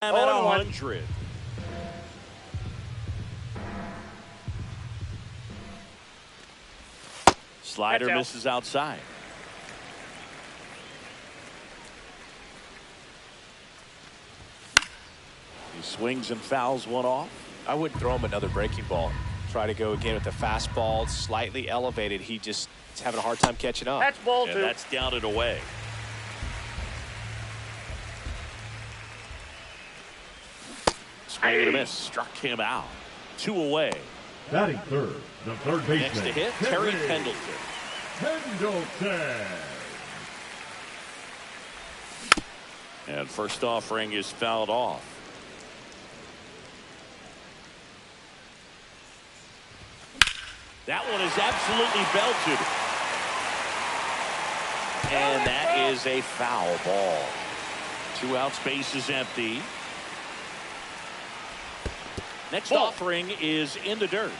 I'm at 100. Slider misses outside. He swings and fouls one off. I wouldn't throw him another breaking ball. Try to go again with the fastball, slightly elevated. He just is having a hard time catching up. That's ball two. That's down and away. Swing and a miss. Struck him out. 2 away. Batting third, the third baseman. Next to hit, Terry Pendleton. Pendleton. And first offering is fouled off. That one is absolutely belted. And that is a foul ball. 2 outs, base is empty. Next offering is in the dirt.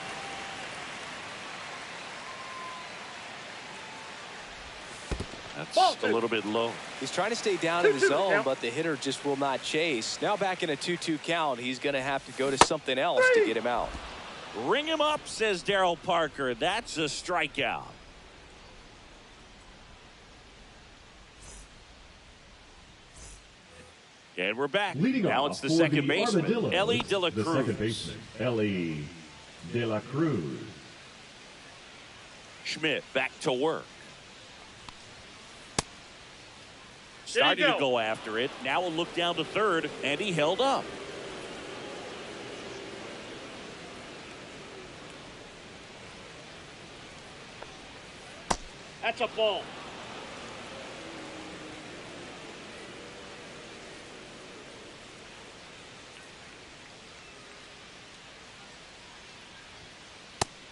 That's a little bit low. He's trying to stay down in the zone, but the hitter just will not chase. Now back in a 2-2 count, he's going to have to go to something else to get him out. Ring him up, says Daryl Parker. That's a strikeout. And we're back. Leading now off it's the for second the baseman, Armadillos, Elly De La Cruz. The second baseman, Elly De La Cruz. Schmidt back to work. Starting to go after it. Now a look down to third, and he held up. That's a ball.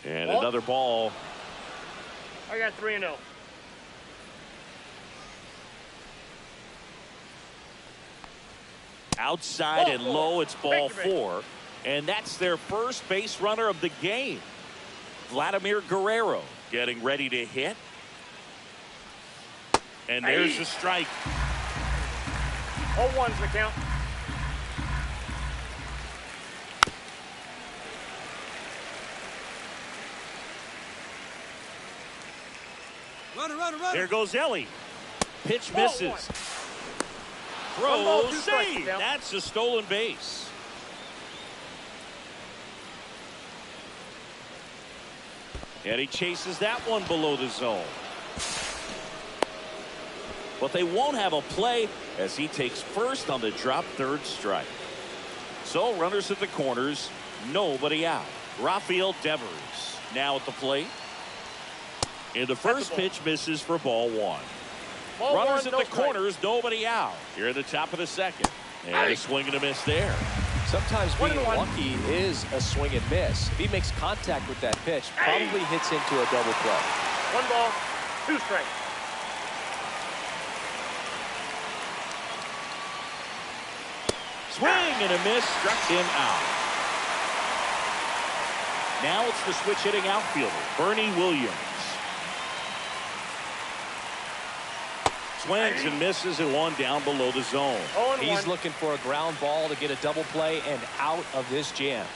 And another ball. I got 3-0. Outside and low, it's ball 4. And that's their first base runner of the game. Vladimir Guerrero getting ready to hit. And there's a strike. 0-1's the count. Runner. There goes Elly. Pitch misses. Throw, save. That's a stolen base. And he chases that one below the zone. But they won't have a play as he takes first on the drop third strike. So runners at the corners, nobody out. Rafael Devers now at the plate. And the first pitch misses for ball 1. Runners at the corners, nobody out. Here at the top of the second. And a swing and a miss there. Sometimes being lucky is a swing and miss. If he makes contact with that pitch, probably hits into a double play. 1 ball, 2 strikes. Swing and a miss, struck him out. Now it's the switch hitting outfielder, Bernie Williams. Swings and misses and 1 down below the zone. He's looking for a ground ball to get a double play and out of this jam.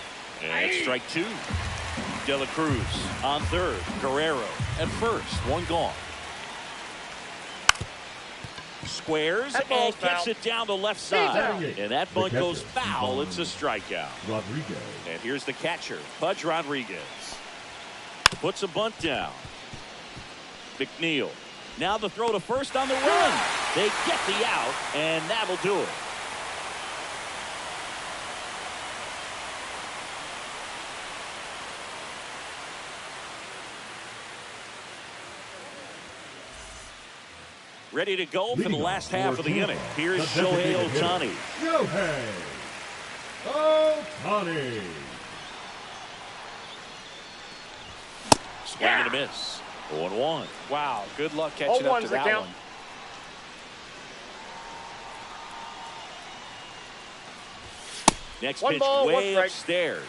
And strike 2. De La Cruz on third. Guerrero at first. 1 gone. Squares and gets it down the left side. And that bunt goes foul. It's a strikeout. Rodriguez. And here's the catcher, Pudge Rodriguez. Puts a bunt down. McNeil. Now the throw to first on the run. They get the out, and that'll do it. Ready to go for the last half of the inning. Here's Shohei Ohtani. Shohei Ohtani. Swing and a miss. 0-1. Wow, good luck catching up to that one. Next pitch way upstairs.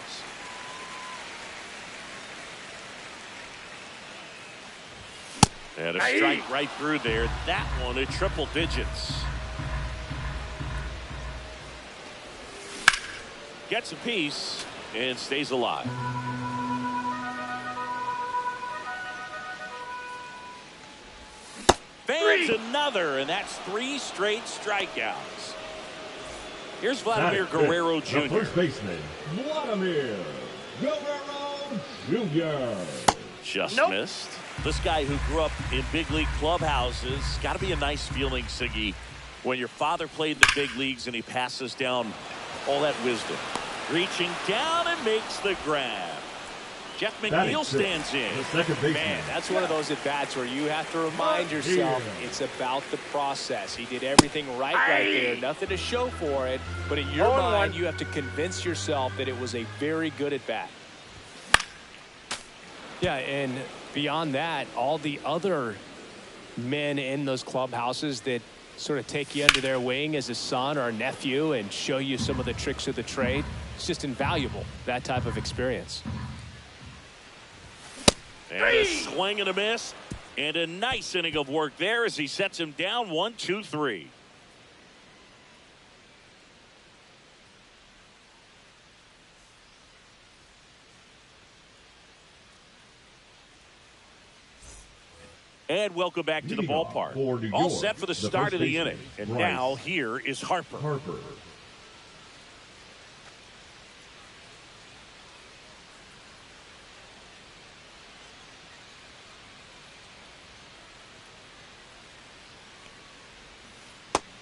And a strike right through there. That one at triple digits. Gets a piece and stays alive. Fans another, and that's 3 straight strikeouts. Here's Vladimir Guerrero Jr. The first baseman, Vladimir Guerrero Jr. Just missed. This guy who grew up in big league clubhouses, got to be a nice feeling, Siggy, when your father played in the big leagues and he passes down all that wisdom. Reaching down and makes the grab. Jeff McNeil stands in. The second baseman. Man, that's one of those at-bats where you have to remind yourself it's about the process. He did everything right there. Nothing to show for it. But in your mind, you have to convince yourself that it was a very good at-bat. Yeah, and beyond that, all the other men in those clubhouses that sort of take you under their wing as a son or a nephew and show you some of the tricks of the trade, it's just invaluable, that type of experience. And a swing and a miss, and a nice inning of work there as he sets him down 1-2-3. And welcome back to the ballpark. All set for the start of the inning. And now here is Harper.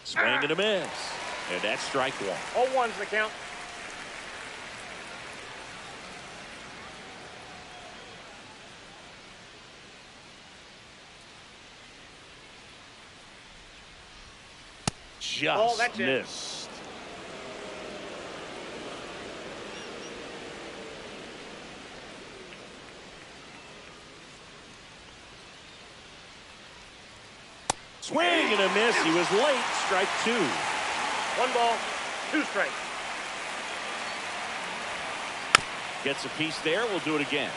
Swing and a miss. And that's strike one. 0-1's the count. Just missed. Swing and a miss. He was late. Strike 2. 1 ball, 2 strikes. Gets a piece there. We'll do it again.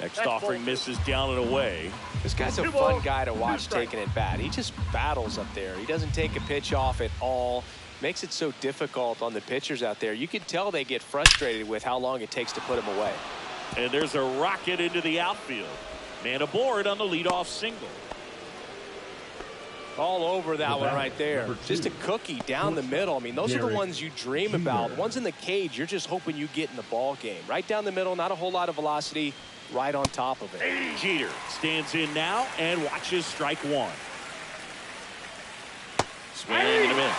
Next offering misses down and away. This guy's a fun guy to watch taking at bat. He just battles up there. He doesn't take a pitch off at all. Makes it so difficult on the pitchers out there. You can tell they get frustrated with how long it takes to put him away. And there's a rocket into the outfield. Man aboard on the leadoff single. All over that one right there. Just a cookie down the middle. I mean, those are the ones you dream about. Ones in the cage, you're just hoping you get in the ball game. Right down the middle, not a whole lot of velocity. Right on top of it. Jeter stands in now and watches strike 1. Swing and a miss.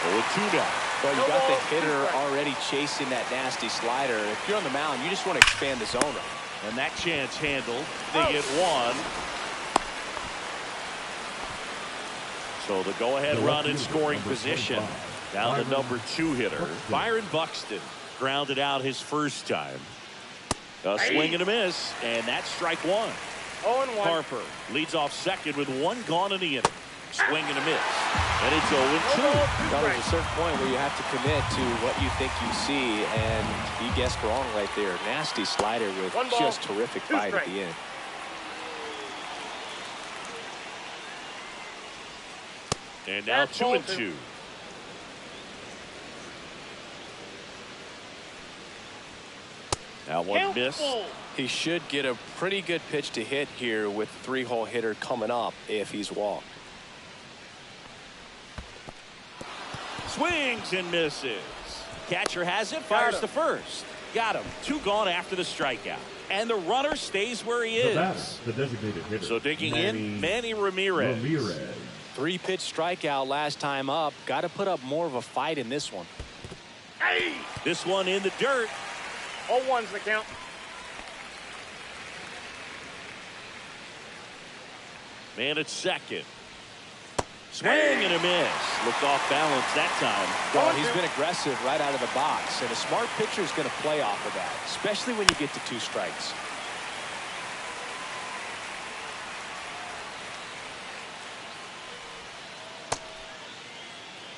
0-2 now. Well, you got the hitter already chasing that nasty slider. If you're on the mound, you just want to expand the zone right. And that chance handled. They get 1. So the go-ahead run in scoring position. Now the number 2 hitter, Byron Buxton, grounded out his first time. A swing and a miss, and that's strike 1. 0-1. Harper leads off second with 1 gone in the inning. Swing and a miss, and it's 0-2. Now there's a certain point where you have to commit to what you think you see, and he guessed wrong right there. Nasty slider with just terrific bite at the end. And now 2-2. Now 1 miss. He should get a pretty good pitch to hit here with 3-hole hitter coming up if he's walked. Swings and misses. Catcher has it, fires the first. Got him. 2 gone after the strikeout. And the runner stays where he is. The designated hitter. So digging in, Manny Ramirez. 3-pitch strikeout last time up. Got to put up more of a fight in this one. This one in the dirt. 0-1's the count. Man at second. Swing and a miss. Looked off balance that time. Well, he's been aggressive right out of the box, and a smart pitcher is going to play off of that, especially when you get to 2 strikes.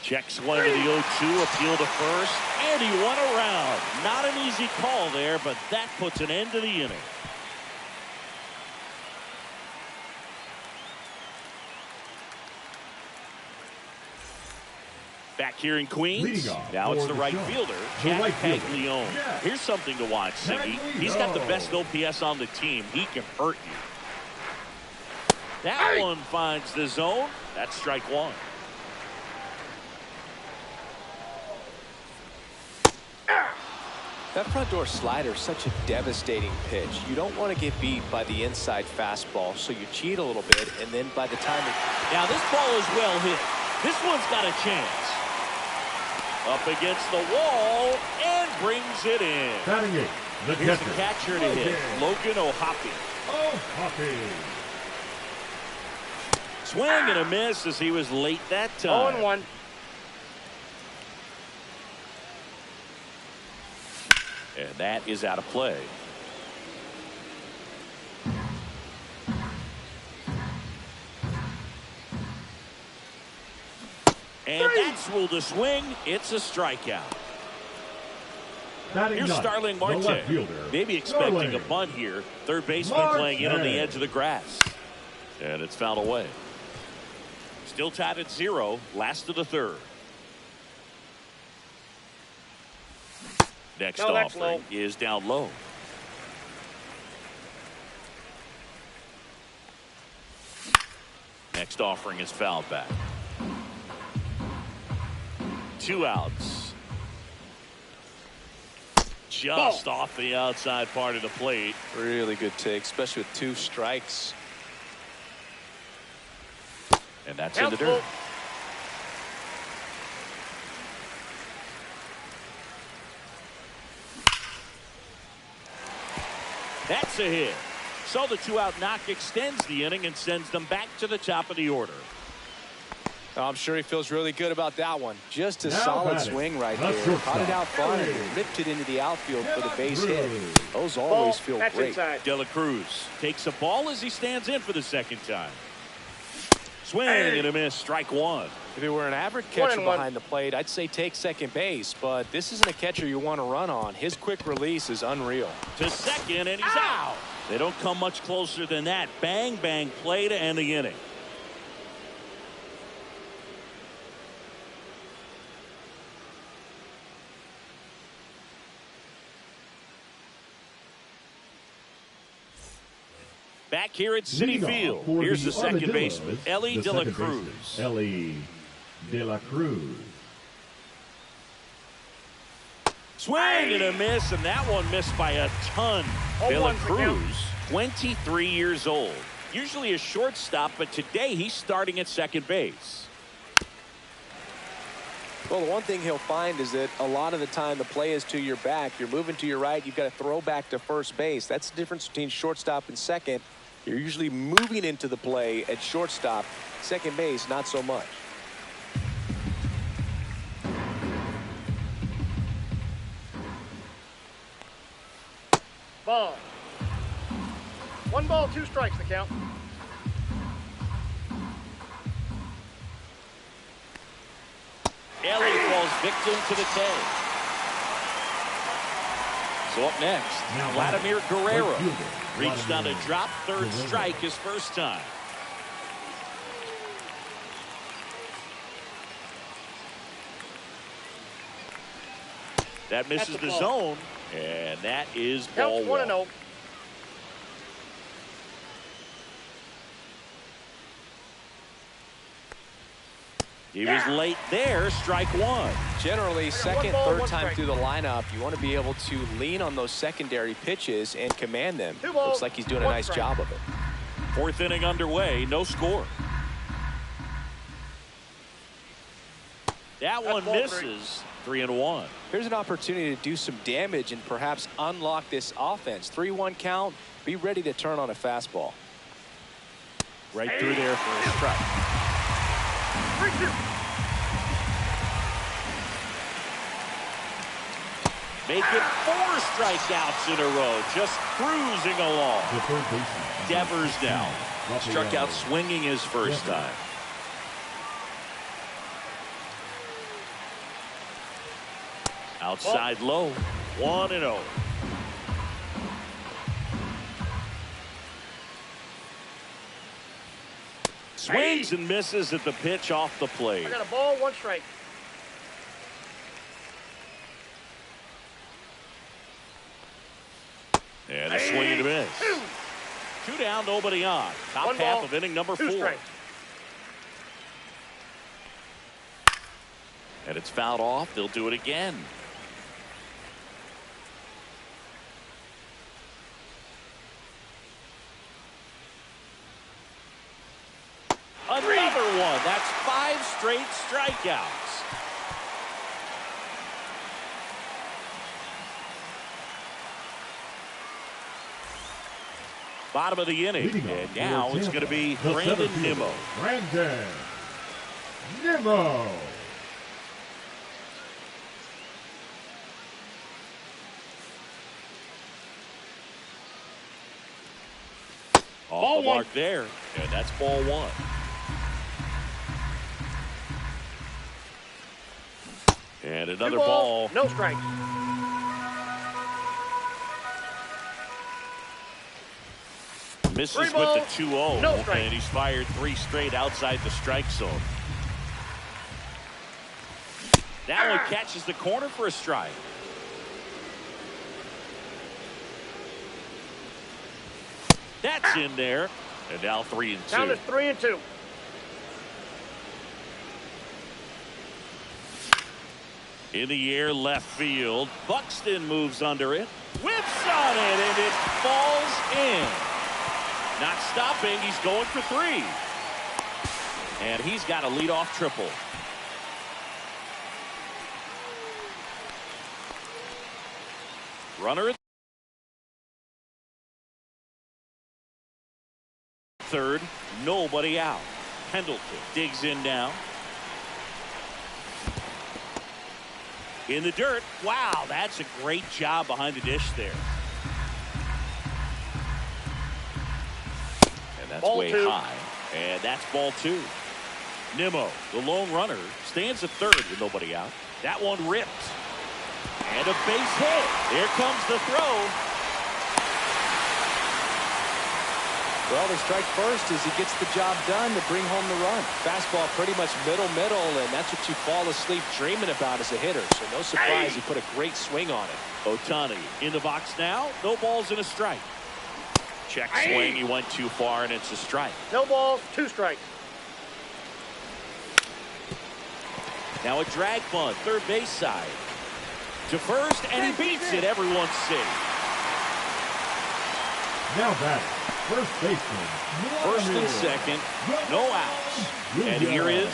Checks one into the 0-2, appeal to first, and he won around. Not an easy call there, but that puts an end to the inning. Back here in Queens, Leading off now it's for the the right Sharks, fielder, the Jack right fielder, Paglione. Jack Here's something to watch, Siggy. He's got the best OPS on the team. He can hurt you. That one finds the zone. That's strike one. That front door slider is such a devastating pitch. You don't want to get beat by the inside fastball, so you cheat a little bit, and then by the time Now this ball is well hit. This one's got a chance. Up against the wall and brings it in. Batting eight, the Here's catcher. the catcher to hit, Logan O'Hoppe. O'Hoppe. Swing and a miss as he was late that time. 0-1. And that is out of play. And that's ruled a swing. It's a strikeout. Batting Here's ninth, Starling the Marte. left fielder, Maybe expecting Starling. a bunt here. Third baseman playing in on the edge of the grass. And it's fouled away. Still tied at 0. Last of the third. Next No, that's offering low. is down low. Next offering is fouled back. 2 outs. Just off the outside part of the plate. really good take, especially with 2 strikes. And that's in the Countable. dirt. That's a hit. So the 2-out knock extends the inning and sends them back to the top of the order. I'm sure he feels really good about that one. Just a Now solid batting, swing right the there. shortstop, Caught it out front Ellie. and ripped it into the outfield for the base hit. Cruz. Those Ball. always feel That's great. inside. De La Cruz takes a ball as he stands in for the second time. Swing and a miss. Strike one. If it were an average catcher 1-1. behind the plate, I'd say take second base, but this isn't a catcher you want to run on. His quick release is unreal. To second, and he's out. They don't come much closer than that. Bang, bang play to end the inning. Back here at Citi Leading off Field, for here's the second Armadillos, baseman, Ellie the De La second Cruz. baseman, Ellie De La Cruz. Swing and a miss, and that one missed by a ton. De La 0-1 for count. Cruz, 23 years old. Usually a shortstop, but today he's starting at second base. Well, the one thing he'll find is that a lot of the time the play is to your back. You're moving to your right. You've got to throw back to first base. That's the difference between shortstop and second. You're usually moving into the play at shortstop. Second base, not so much. Ball. 1 ball, 2 strikes the count. Ellie falls victim to the tag. So up next, Now Vladimir batting, Guerrero. right fielder, Reached on a Vladimir drop third Guerrero. strike his first time. That misses That's a the ball. zone, and that is ball Counts 1 one. and 0. He was late there, strike one. Generally, second, ball, third 1 time strike. through the lineup, you want to be able to lean on those secondary pitches and command them. 2 balls, Looks like he's doing a 1 nice strike. job of it. Fourth inning underway, no score. That one ball misses. 3-1. Here's an opportunity to do some damage and perhaps unlock this offense. 3-1 count. Be ready to turn on a fastball. Right through there for a strike. 3-2. Make it 4 strikeouts in a row, just cruising along. The third baseman, Devers now. Rafael Struck out swinging his first Devers. time. Outside low, 1-0. Swings and misses at the pitch off the plate. I got a ball, 1 strike. And a swing and a miss. Two down, nobody on. Top One half ball, of inning number 4. strikes. And it's fouled off. They'll do it again. Another one. That's 5 straight strikeouts. Bottom of the inning. And now it's going to be Brandon Nimmo. Brandon Nimmo. Off the mark there. And that's ball 1. And another ball. No strikes. Misses with ball, the 2-0. no strike. And he's fired 3 straight outside the strike zone. That one catches the corner for a strike. That's in there. And now 3-2. Down to 3-2. In the air, left field. Buxton moves under it. Whips on it, and it falls in. Not stopping. He's going for 3. And he's got a leadoff triple. Runner at third. Nobody out. Pendleton digs in now. In the dirt. Wow, that's a great job behind the dish there. And that's Ball way 2. high. And that's ball 2. Nimmo, the lone runner, stands at third with nobody out. That one ripped. And a base hit. Here comes the throw. Well, the strike first as he gets the job done to bring home the run. Fastball pretty much middle, and that's what you fall asleep dreaming about as a hitter. So no surprise he put a great swing on it. Ohtani in the box now. No balls and a strike. Check swing. He went too far, and it's a strike. No balls, 2 strikes. Now a drag bunt, third base side. To first, and he beats it. Everyone's safe. Now batting, first baseman. First and second, no outs. And here is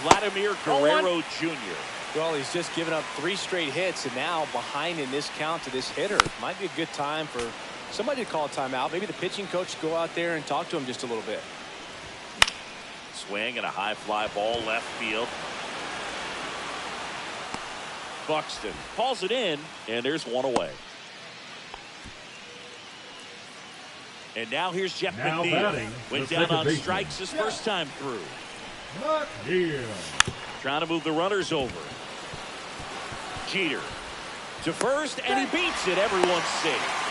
Vladimir Guerrero Jr. Well, he's just given up 3 straight hits, and now behind in this count to this hitter. Might be a good time for somebody to call a timeout. Maybe the pitching coach to go out there and talk to him just a little bit. Swing and a high fly ball left field. Buxton calls it in, and there's one away. And now here's Jeff Now McNeil. batting, Went the down second on baseman. strikes his first time through. McNeil. Trying to move the runners over. Jeter to first, and he beats it. Everyone's safe.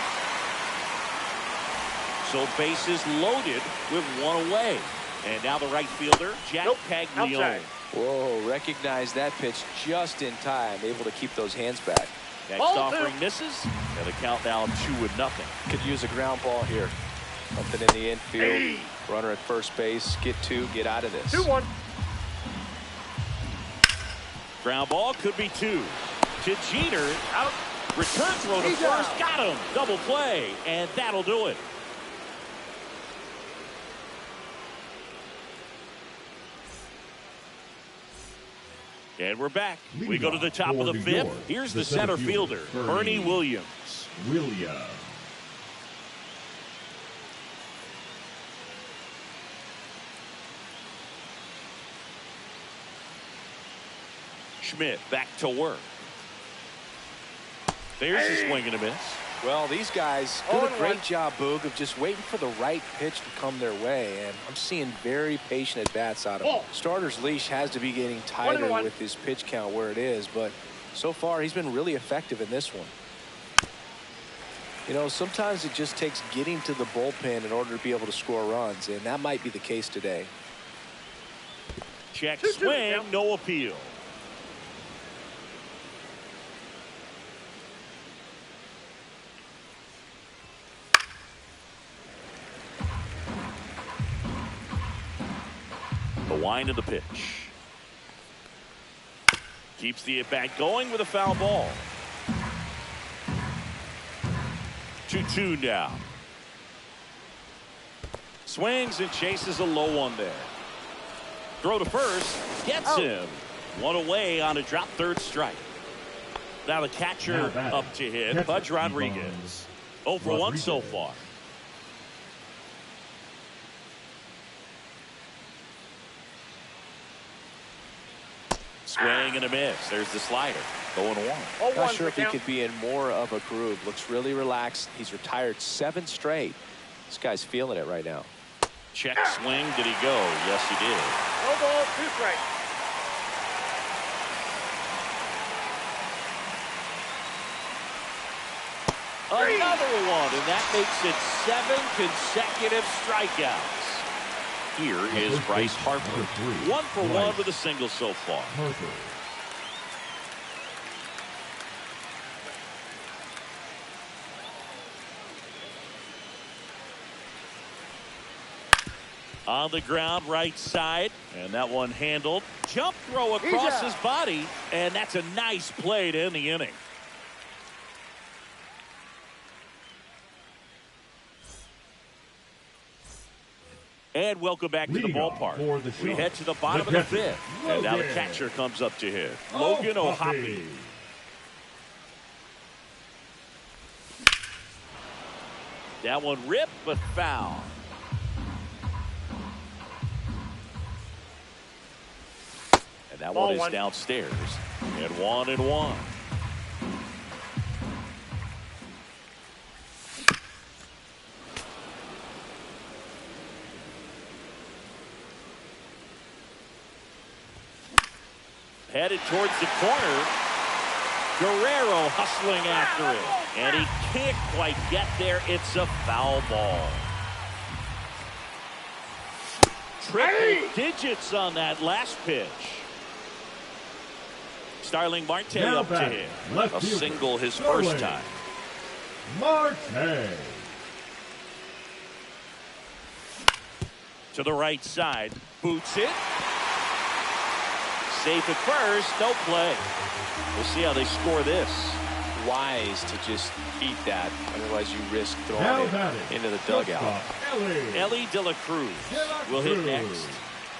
So bases loaded with one away. And now the right fielder, Jack Paglione. Outside. Whoa, recognize that pitch just in time. Able to keep those hands back. Next Ball 2. offering misses. And the count now 2-0. Could use a ground ball here. Something in the infield. Runner at first base. Get 2. Get out of this. 2-1. Ground ball could be 2. To Jeter. Out. Return throw to first. Got him. Double play. And that'll do it. And we're back. We go to the top of the 5th. Here's the center fielder, Bernie Williams. Schmidt back to work. There's a swing and a miss. Well, these guys do a great job, Boog, of just waiting for the right pitch to come their way, and I'm seeing very patient at-bats out of him. Starter's leash has to be getting tighter with his pitch count where it is, but so far he's been really effective in this one. You know, sometimes it just takes getting to the bullpen in order to be able to score runs, and that might be the case today. Check swing, no appeal. The wind of the pitch. Keeps the at-bat going with a foul ball. 2-2 now. Swings and chases a low one there. Throw to first. Gets him. One away on a drop third strike. Now the catcher up to hit. Pudge Rodriguez. 0 for 1 so far. Swing and a miss. There's the slider. 0-1. Not sure if he could be in more of a groove. Looks really relaxed. He's retired 7 straight. This guy's feeling it right now. Check swing. Did he go? Yes, he did. 1 ball, 2 strikes. Another one, and that makes it 7 consecutive strikeouts. Here is Bryce Harper. 1 for 1 with a single so far. On the ground, right side, and that one handled. Jump throw across his body, and that's a nice play to end the inning. And welcome back to the ballpark. We head to the bottom of the 5th. And now the catcher comes up to hit. Logan O'Hoppe. That one ripped, but foul. And that one is downstairs. And 1-1. Headed towards the corner. Guerrero hustling after it. And he can't quite get there. It's a foul ball. Triple digits on that last pitch. Starling Marte up to him. A single his first time. Marte. To the right side. Boots it. Safe at first, no play. We'll see how they score this. Wise to just eat that. Otherwise, you risk throwing it into the dugout. Elly De La Cruz will hit next.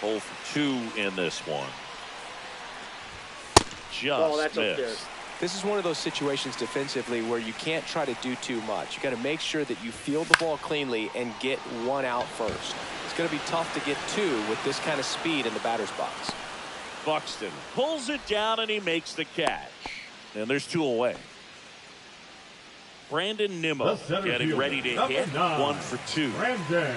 0 for 2 in this one. Just missed. This is one of those situations defensively where you can't try to do too much. You got to make sure that you field the ball cleanly and get 1 out first. It's going to be tough to get 2 with this kind of speed in the batter's box. Buxton pulls it down and he makes the catch. And there's 2 away. Brandon Nimmo getting ready to hit. 1 for 2. Brandon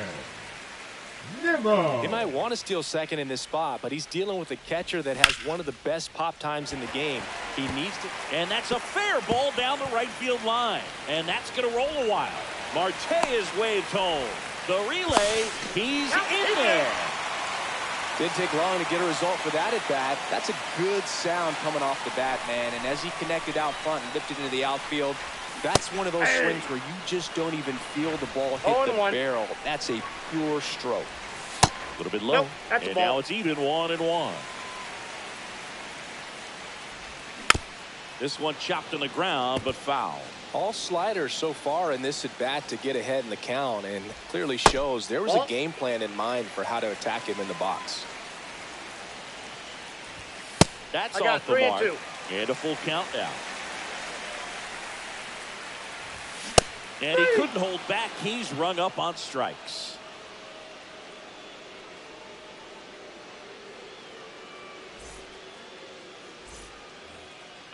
Nimmo. He might want to steal second in this spot, but he's dealing with a catcher that has one of the best pop times in the game. He needs to. And that's a fair ball down the right field line. And that's going to roll a while. Marte is waved home. The relay, he's in there. Didn't take long to get a result for that at bat. That's a good sound coming off the bat, man. And as he connected out front and lifted into the outfield, that's one of those swings where you just don't even feel the ball hit the barrel. That's a pure stroke. A little bit low. And now it's even 1-1. This one chopped on the ground, but foul. All sliders so far in this at bat to get ahead in the count, and clearly shows there was a game plan in mind for how to attack him in the box. That's off the mark. And a full count now. And he couldn't hold back. He's rung up on strikes.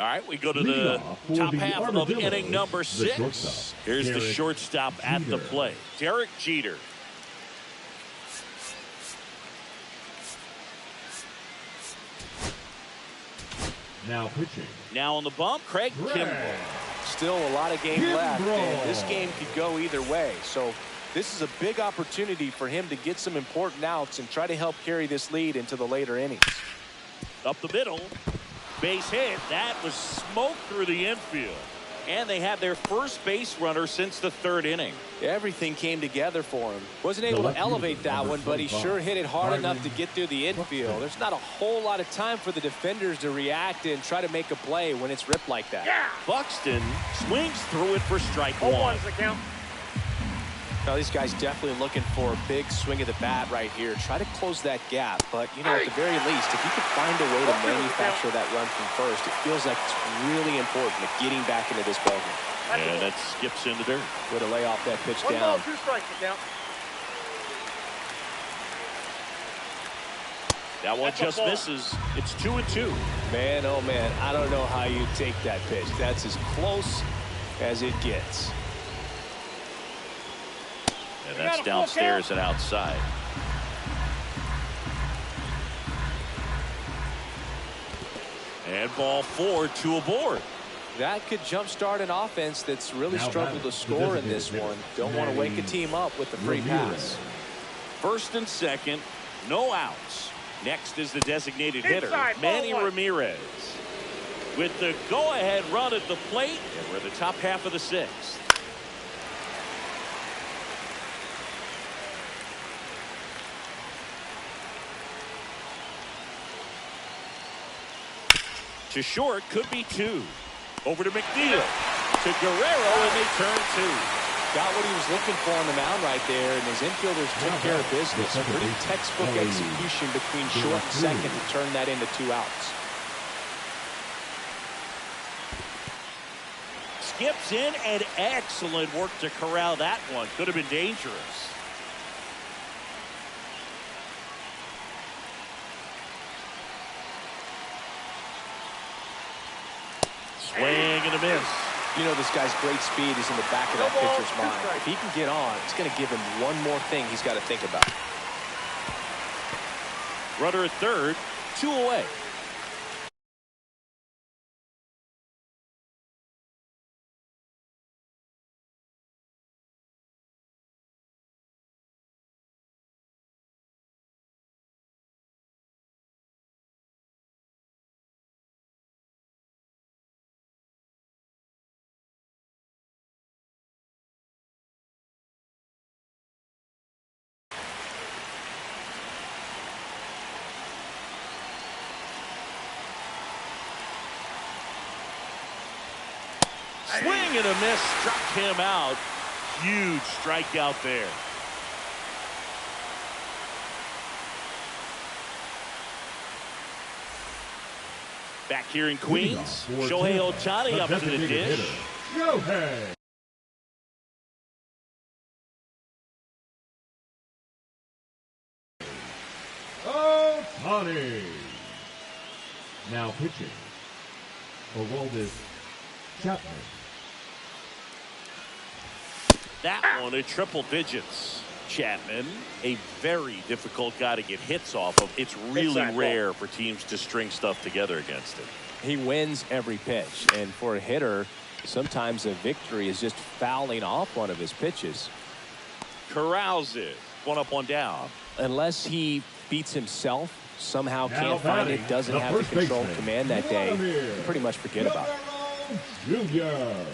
All right, we go to the top half of inning number 6. Here's the shortstop at the plate, Derek Jeter. Now pitching. Now on the bump, Craig Kimbrel. Still a lot of game left, and this game could go either way. So this is a big opportunity for him to get some important outs and try to help carry this lead into the later innings. Up the middle. Base hit. That was smoked through the infield. And they have their first base runner since the 3rd inning. Everything came together for him. Wasn't able to elevate that one, but he sure hit it hard enough to get through the infield. There's not a whole lot of time for the defenders to react and try to make a play when it's ripped like that. Yeah. Buxton swings through it for strike 1. 0-1's the count. Now, these guys definitely looking for a big swing of the bat right here. Try to close that gap, but, you know, at the very least, if you could find a way to manufacture that run from first, it feels like it's really important to getting back into this ballgame. And that skips in the dirt. Way to lay off that pitch 1 down. ball, 2 strikes the count. That one That's a just ball. misses. It's 2-2. Man, oh man, I don't know how you take that pitch. That's as close as it gets. And that's downstairs and outside. And ball 4, 2 aboard. That could jumpstart an offense that's really struggled to score in this one. Don't want to wake a team up with the free pass. First and second, no outs. Next is the designated hitter, Inside, Manny ball 1. Ramirez. With the go-ahead run at the plate, and we're in the top half of the 6th. To short, could be 2. Over to McNeil. To Guerrero, and they turn 2. Got what he was looking for on the mound right there, and his infielders took care of business. Pretty textbook execution between short and second to turn that into 2 outs. Skips in, and excellent work to corral that one. Could have been dangerous. Swing and a miss. You know this guy's great speed is in the back of that pitcher's mind. If he can get on, it's going to give him one more thing he's got to think about. Runner at third, 2 away. Swing and a miss, struck him out. Huge strikeout there. Back here in Queens, Shohei Ohtani up to the dish. Shohei Ohtani. Now pitching, Aroldis Chapman. That one at triple digits. Chapman, a very difficult guy to get hits off of. It's really rare for teams to string stuff together against him. He wins every pitch, and for a hitter, sometimes a victory is just fouling off one of his pitches. Corrals it. 1 up, 1 down. Unless he beats himself, somehow can't find it, doesn't have the control and command that day, pretty much forget about it. Junior.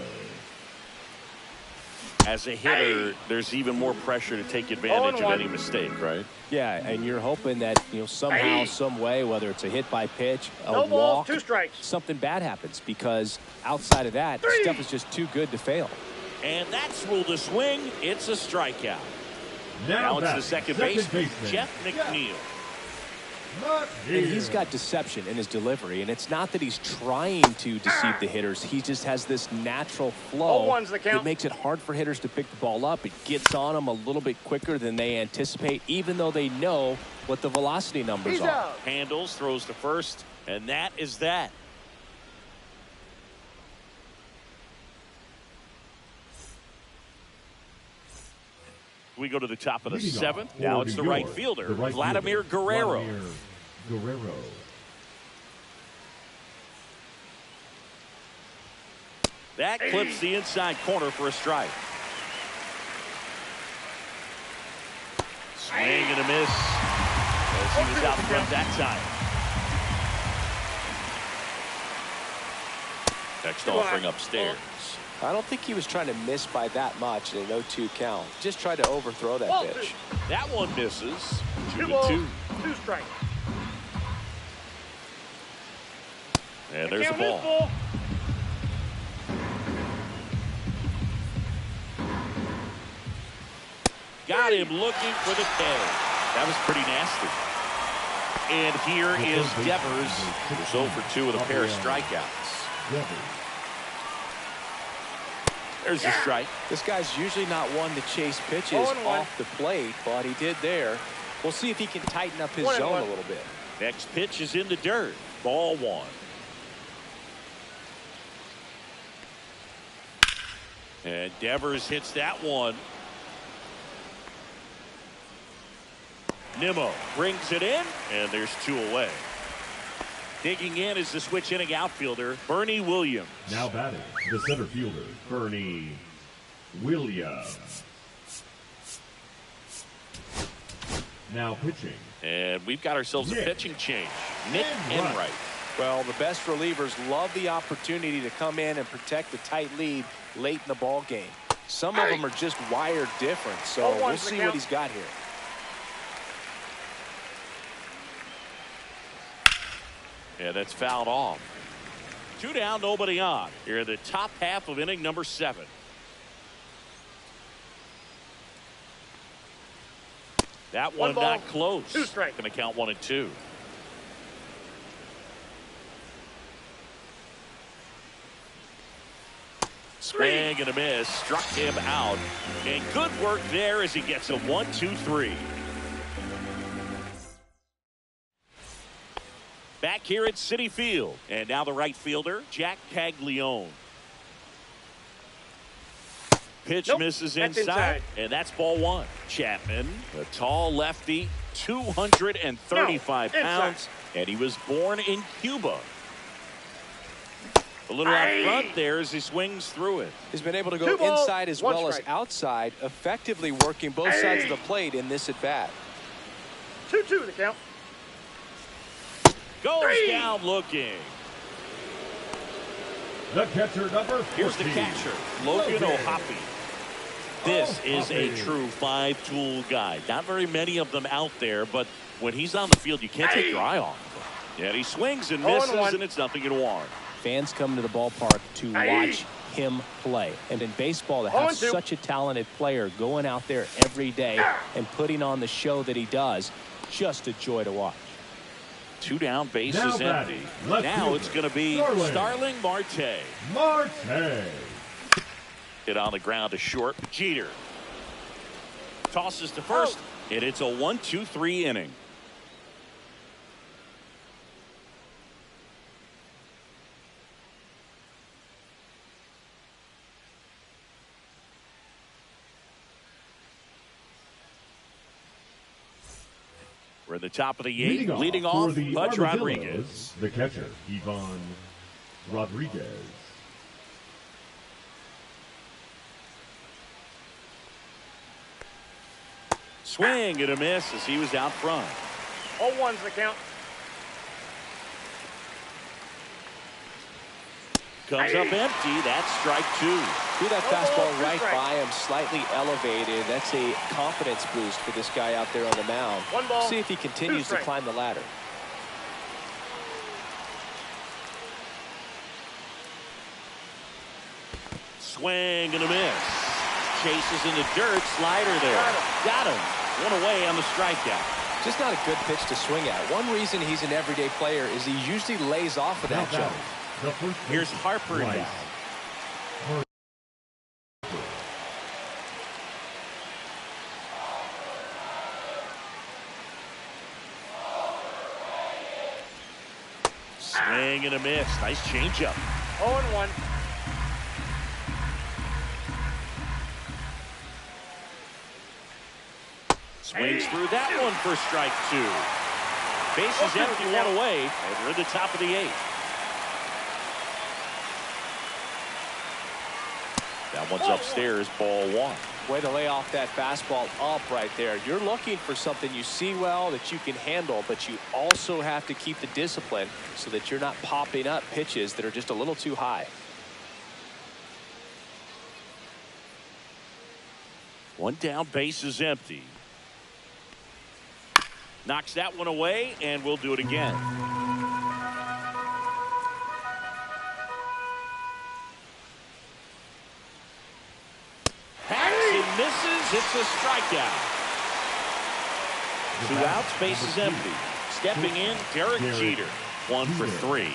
As a hitter, there's even more pressure to take advantage of any mistake, right? Yeah, and you're hoping that, you know, somehow, some way, whether it's a hit by pitch, a No balls, walk, 2 strikes. something bad happens, because outside of that, stuff is just too good to fail. And that's ruled a swing. It's a strikeout. Now it's the second baseman, Jeff McNeil. And he's got deception in his delivery, and it's not that he's trying to deceive the hitters. He just has this natural flow 0-1's the count. that makes it hard for hitters to pick the ball up. It gets on them a little bit quicker than they anticipate, even though they know what the velocity numbers He's are. out. Handles, throws to first, and that is that. We go to the top of the 7th. Now it's the right fielder, Vladimir Guerrero. That clips the inside corner for a strike. Swing and a miss as he was out front that time. Next offering upstairs. I don't think he was trying to miss by that much in an 0-2 count. Just tried to overthrow that Ball pitch. That one misses. 2 2-2. balls, 2 strikes. And there's the Count is ball. full. Got him looking for the K. That was pretty nasty. And here is Devers, who's 0 for 2 with a pair of strikeouts. There's the strike. This guy's usually not one to chase pitches 0-1. off the plate, but he did there. We'll see if he can tighten up his 1-1. zone a little bit. Next pitch is in the dirt. Ball 1. And Devers hits that one. Nimmo brings it in, and there's 2 away. Digging in is the switch inning outfielder, Bernie Williams. Now batting, the center fielder, Bernie Williams. Now pitching. And we've got ourselves a pitching change. Nick Enright. Well, the best relievers love the opportunity to come in and protect a tight lead late in the ball game. Some of them are just wired different, so we'll see what he's got here. Yeah, that's fouled off. 2 down, nobody on. Here in the top half of inning number 7. That one ball, not close. 2 strikes. Going to count 1 and 2. Swing and a miss. Struck him out. And good work there as he gets a 1-2-3. Back here at Citi Field. And now the right fielder, Jack Caglione. Pitch misses inside. And that's ball 1. Chapman, a tall lefty, 235 pounds. And he was born in Cuba. A little out front there as he swings through it. He's been able to go inside as well as outside, effectively working both sides of the plate in this at bat. 2-2 the count. Goes down looking. The catcher, number 14. Here's the catcher, Logan O'Hoppe. This is a true 5-tool guy. Not very many of them out there, but when he's on the field, you can't take your eye off him. And he swings and misses, and it's 0-1. Fans come to the ballpark to watch him play. And in baseball, to have such a talented player going out there every day and putting on the show that he does, just a joy to watch. 2 down, bases empty. Now it's going to be Starling Marte. Hit on the ground to short. Jeter tosses to first, and it's a 1-2-3 inning. We're at the top of the 8th. Leading off, Pudge Rodriguez. The catcher, Ivan Rodriguez. Swing and a miss as he was out front. 0-1's the count. Comes up empty. That's strike 2. Threw that fastball right by him, slightly elevated. That's a confidence boost for this guy out there on the mound. See if he continues to climb the ladder. Swing and a miss. Chases in the dirt. Slider there. Got him. 1 away on the strikeout. Just not a good pitch to swing at. One reason he's an everyday player is he usually lays off of that jump. Here's Harper now. Swing and a miss. Nice changeup. 0-1. Swings through that one for strike 2. Bases empty, 1 away, and we're at the top of the 8th. That one's upstairs, ball 1. Way to lay off that fastball up right there. You're looking for something you see well that you can handle, but you also have to keep the discipline so that you're not popping up pitches that are just a little too high. One down, base is empty. Knocks that one away, and we'll do it again. Hacks and misses. It's a strikeout. 2 outs, base is empty. Stepping in, Derek Jeter. 1 for 3.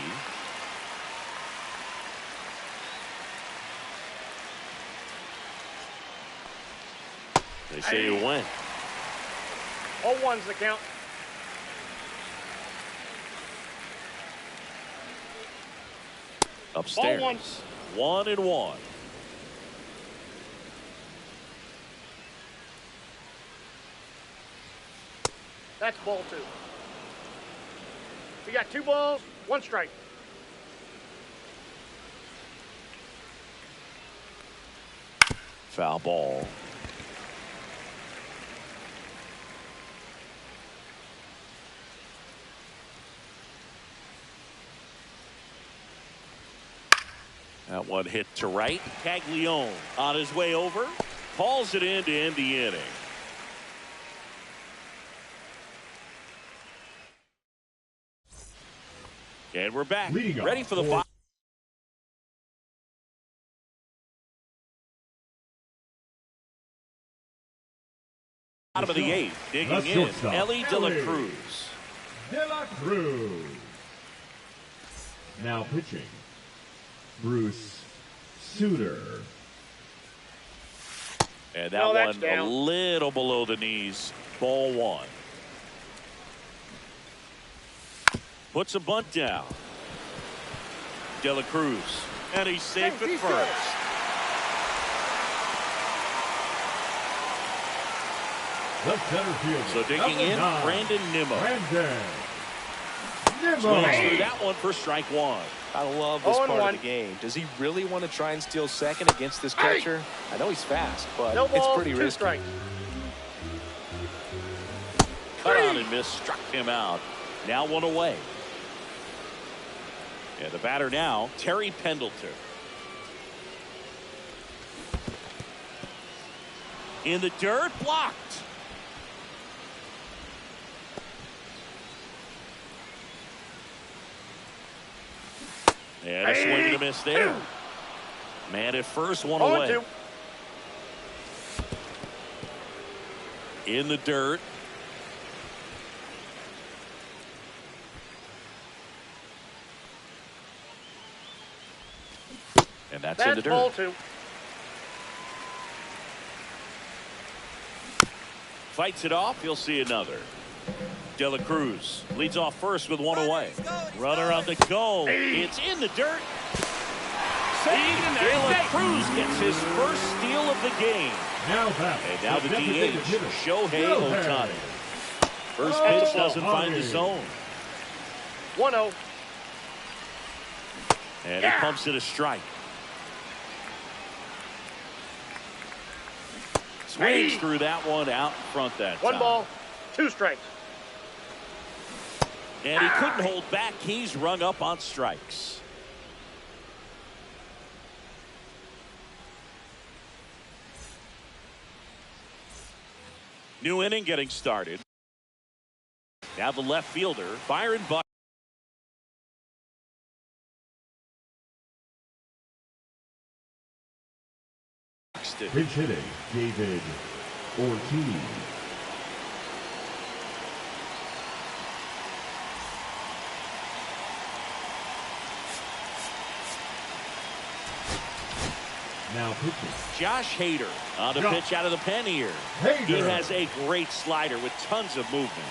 They say you win. 0-1's the count. Upstairs. Ball 1. 1-1. That's ball 2. We got 2 balls, 1 strike. Foul ball. That one hit to right. Caglione on his way over. Hauls it in to end the inning. And we're back. Ready for the bottom of the 8th. Digging in, Elly De La Cruz. De La Cruz. Now pitching, Bruce Sutter. And that one a little below the knees. Ball 1. Puts a bunt down. De La Cruz. And he's safe at first. Left center fielder. So digging in, 9, Brandon Nimmo. Swings through that one for strike 1. I love this part of the game. Does he really want to try and steal second against this catcher? I know he's fast, but it's pretty risky. Strikes. Cut on and miss, struck him out. Now 1 away. And the batter now, Terry Pendleton. In the dirt, blocked. And a swing and a miss there. Man at first, 1 away. In the dirt. And that's in the dirt. Ball 2. Fights it off. He'll see another. De La Cruz leads off first with 1 away. Runner on the go. It's in the dirt. De La Cruz gets his first steal of the game. And now the DH, Shohei Ohtani. First pitch doesn't find the zone. 1-0. And he pumps it a strike. Swings through that one out in front that time. 1 ball, 2 strikes. And he couldn't hold back. He's rung up on strikes. New inning getting started. Now the left fielder, Byron Buxton. Pinch hitting, David Ortiz. Now pitching, Josh Hader on the pitch out of the pen here. He has a great slider with tons of movement.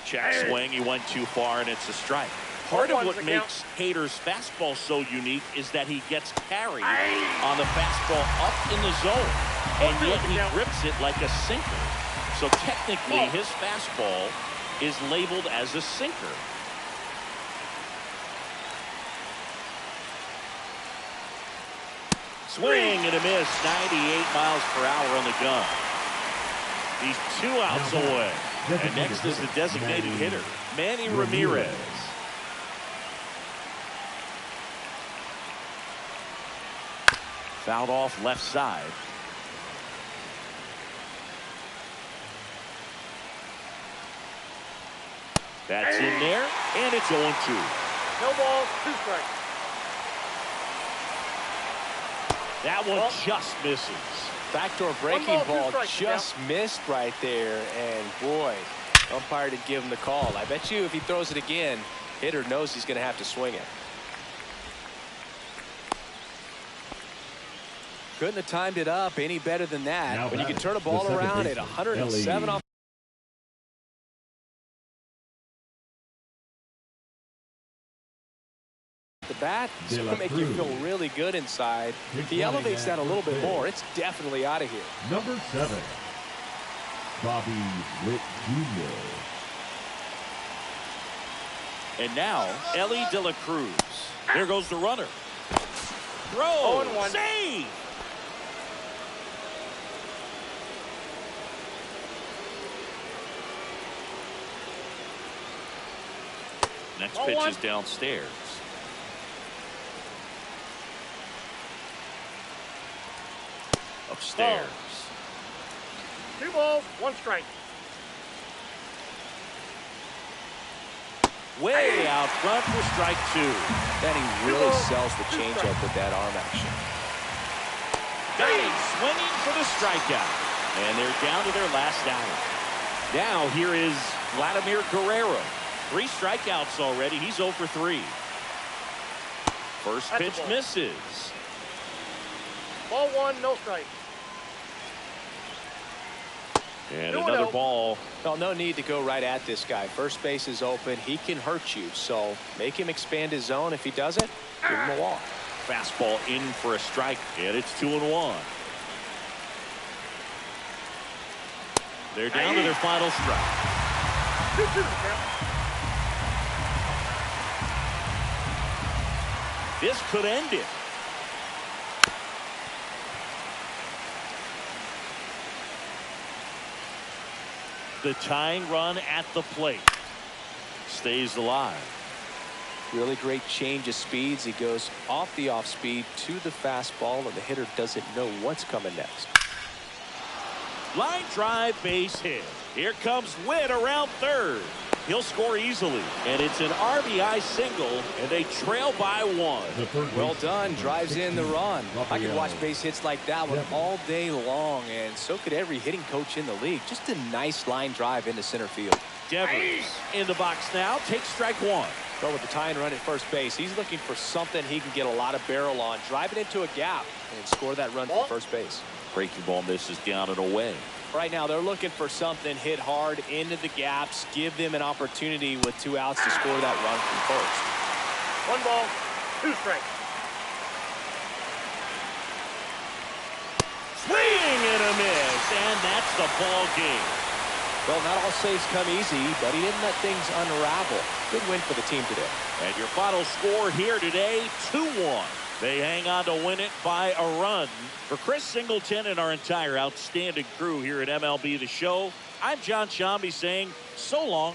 Check swing. He went too far, and it's a strike. Part of what makes Hader's fastball so unique is that he gets carried on the fastball up in the zone, and yet he grips it like a sinker. So technically, his fastball is labeled as a sinker. Swing and a miss, 98 miles per hour on the gun. He's 2 outs away. And next is the designated hitter, Manny Ramirez. Fouled off left side. That's in there, and it's 0-2. No balls, 2 strikes. That one just misses. Backdoor breaking ball, 2 ball strikes, just missed right there, and boy, umpire didn't give him the call. I bet you if he throws it again, hitter knows he's going to have to swing it. Couldn't have timed it up any better than that. Now When you batter, can turn a the ball second around at baseman, 107 Ellie. off the bat, it's De going La to make you Cruz. feel really good inside. If he Declining elevates that a at little bit first more, base. it's definitely out of here. Number 7, Bobby Witt Jr. And now, Ellie De La Cruz. There goes the runner. Throw. 0-1. Save. Next pitch 0-1. is downstairs. Upstairs. 2 balls, 1 strike. Way out front for strike 2. Then he really sells the changeup with that arm action. Got him swinging for the strikeout. And they're down to their last out. Now here is Vladimir Guerrero. 3 strikeouts already. He's 0 for 3. First That's a pitch ball. misses. Ball 1, no strike. And 2-0. another ball. Well, no need to go right at this guy. First base is open. He can hurt you. So make him expand his zone. If he doesn't, give him a walk. Fastball in for a strike. And it's 2-1. They're down to their final strike. 2-2 the count. This could end it. The tying run at the plate stays alive. Really great change of speeds. He goes off the off speed to the fastball, and the hitter doesn't know what's coming next. Line drive, base hit. Here comes Witt around third. He'll score easily, and it's an RBI single, and they trail by 1. The third Well baseman, done. number Drives in the 16, run. I could Rafael. watch base hits like that one Devers. all day long, and so could every hitting coach in the league. Just a nice line drive into center field. Devers in the box now. Takes strike 1. But with the tying run at first base, he's looking for something he can get a lot of barrel on. Drive it into a gap and score that run from first base. Breaking ball misses down and away. Right now, they're looking for something hit hard into the gaps, give them an opportunity with 2 outs to score that run from first. 1 ball, 2 strikes. Swing and a miss, and that's the ball game. Well, not all saves come easy, but he didn't let things unravel. Good win for the team today. And your final score here today, 2-1. They hang on to win it by a run. For Chris Singleton and our entire outstanding crew here at MLB The Show, I'm John Shambi saying so long.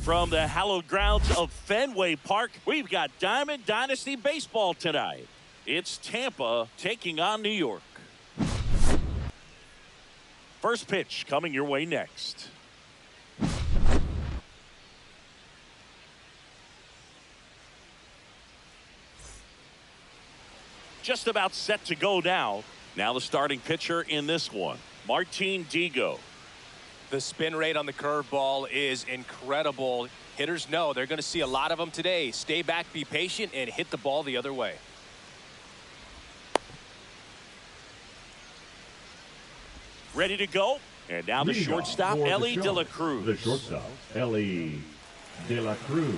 From the hallowed grounds of Fenway Park, we've got Diamond Dynasty Baseball tonight. It's Tampa taking on New York. First pitch coming your way next. Just about set to go now. Now the starting pitcher in this one, Martin Digo. The spin rate on the curveball is incredible. Hitters know they're going to see a lot of them today. Stay back, be patient, and hit the ball the other way. Ready to go. And now the shortstop, Elly De La Cruz. The shortstop, Elly De La Cruz.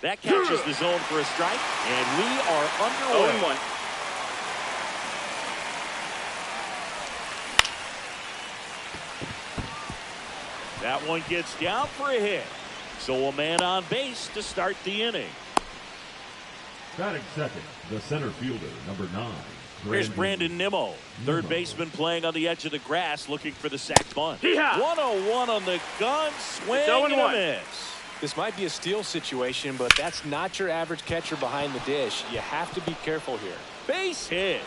That catches the zone for a strike, and we are underway. 0-1. That one gets down for a hit. So a man on base to start the inning. Batting second, the center fielder, number 9. Here's Brandon Nimmo. Third baseman playing on the edge of the grass looking for the sac bunt. 101 on the gun. Swing and a miss. This might be a steal situation, but that's not your average catcher behind the dish. You have to be careful here. Base hit.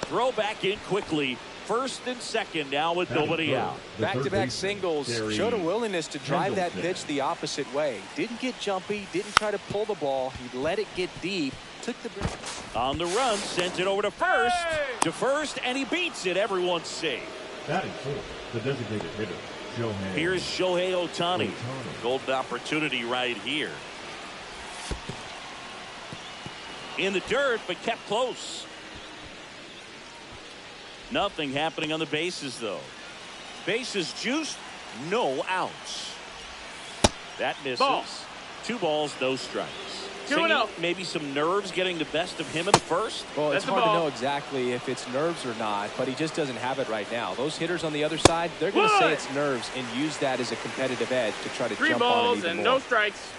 Throw back in quickly. First and second now with nobody out. Back-to-back singles showed a willingness to drive that pitch the opposite way. Didn't get jumpy, didn't try to pull the ball. He let it get deep, took the on the run, sent it over to first, and he beats it. Everyone's safe. Batting fourth, the designated hitter, Shohei. Here's Shohei Ohtani. Golden opportunity right here. In the dirt, but kept close. Nothing happening on the bases, though. Bases juiced, no outs. That misses. Ball. 2 balls, no strikes. 2-0. Maybe some nerves getting the best of him in the first. Well, That's it's hard the to ball. know exactly if it's nerves or not, but he just doesn't have it right now. Those hitters on the other side, they're going to say it's nerves and use that as a competitive edge to try to 3 jump on balls it even and more. no strikes.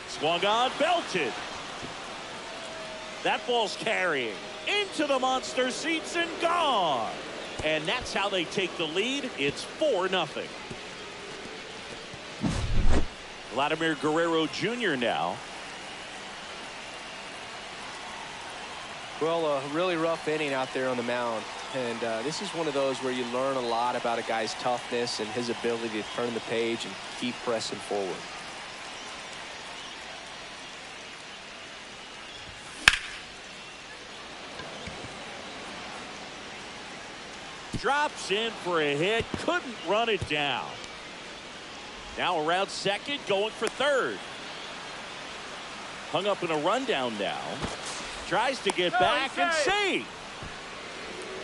Swung on, belted. That ball's carrying into the monster seats and gone. And that's how they take the lead. It's 4-0. Vladimir Guerrero Jr. now. Well, a really rough inning out there on the mound. And this is one of those where you learn a lot about a guy's toughness and his ability to turn the page and keep pressing forward. Drops in for a hit. Couldn't run it down. Now around second, going for third. Hung up in a rundown now. Tries to get back and save.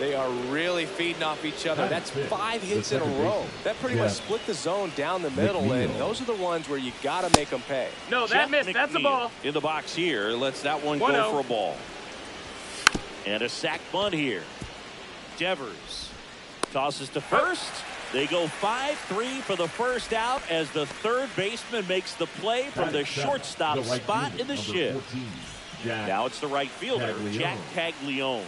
They are really feeding off each other. That's 5 hits in a row. That pretty much split the zone down the middle, and those are the ones where you got to make them pay. No, that missed. That's a ball. In the box here. Lets that one 1-0. go for a ball. And a sac bunt here. Devers tosses to first. They go 5-3 for the first out as the third baseman makes the play from the shortstop spot in the shift. Now it's the right fielder, Jack Caglione.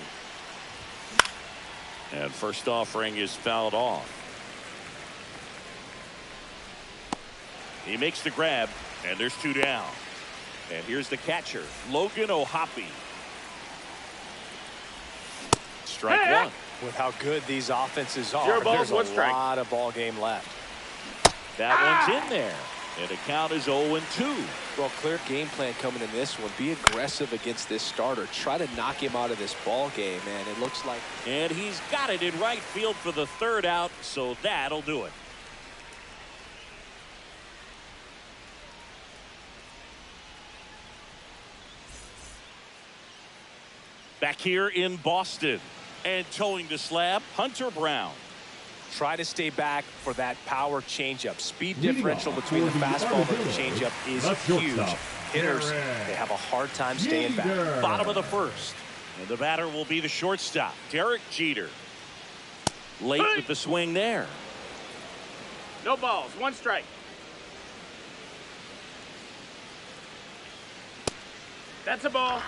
And first offering is fouled off. He makes the grab, and there's 2 down. And here's the catcher, Logan O'Hoppe. Strike 1. With how good these offenses are, 0 balls, there's 1 a strike. lot of ball game left. That one's in there. And the count is 0-2. Well, clear game plan coming in this one. Be aggressive against this starter. Try to knock him out of this ball game, man. It looks like. And he's got it in right field for the third out, so that'll do it. Back here in Boston, And towing the slab, Hunter Brown. Try to stay back for that power changeup. Speed Leading differential off between the for the fastball and the Armadillo, changeup is the huge. shortstop, Hitters, Derek they have a hard time staying back. Jeter. Bottom of the first. And the batter will be the shortstop, Derek Jeter. Late with the swing there. No balls. 1 strike. That's a ball.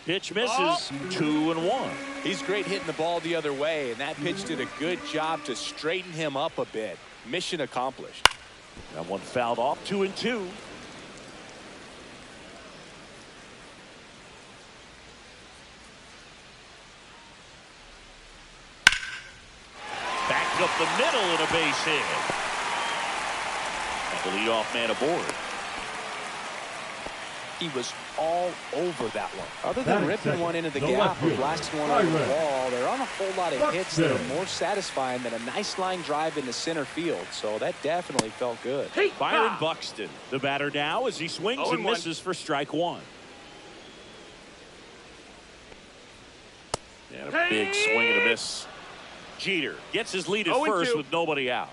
Pitch misses. 2-1. He's great hitting the ball the other way, and that pitch did a good job to straighten him up a bit. Mission accomplished. That one fouled off. 2-2. Backed up the middle and a base hit. And the leadoff man aboard. He was all over that one. Other That than is ripping second. one into the The gap left or fielder, blasting one over the Byron wall, there aren't a whole lot of hits that are Buxton. more satisfying than a nice line drive into center field. So that definitely felt good. Hey, Byron Buxton, the batter now as he swings and 0-1. misses for strike one. And a big swing and a miss. Jeter gets his lead at 0-2. first with nobody out.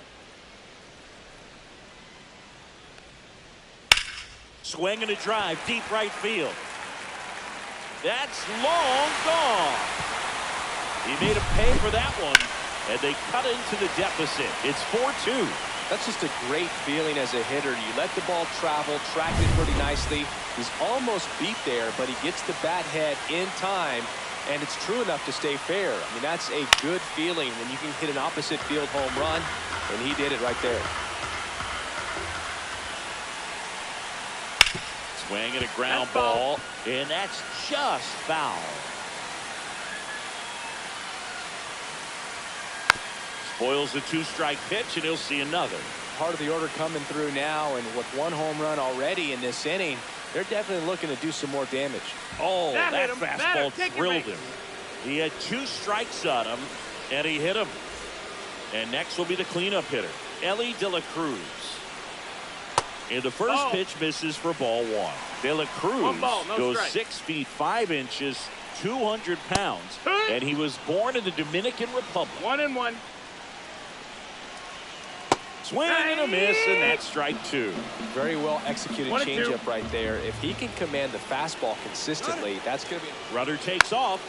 Swing and a drive, deep right field. That's long gone. He made him pay for that one, and they cut into the deficit. It's 4-2. That's just a great feeling as a hitter. You let the ball travel, tracked it pretty nicely. He's almost beat there, but he gets the bat head in time, and it's true enough to stay fair. I mean, that's a good feeling when you can hit an opposite field home run, and he did it right there. Swing and a ground That's foul. ball, and that's just foul. Spoils the 2-strike pitch, and he'll see another. Part of the order coming through now, and with 1 home run already in this inning, they're definitely looking to do some more damage. Oh, That that hit him. That fastball hit. Take your thrilled base. him. He had 2 strikes on him, and he hit him. And next will be the cleanup hitter, Elly De La Cruz. And the first Ball. pitch misses for ball 1. De La Cruz 1 ball, no goes strike. 6 feet 5 inches, 200 pounds, Hey. and he was born in the Dominican Republic. 1-1. Swing and a miss, and that's strike 2. Very well executed 1-2. changeup right there. If he can command the fastball consistently, that's going to be... Rudder takes off,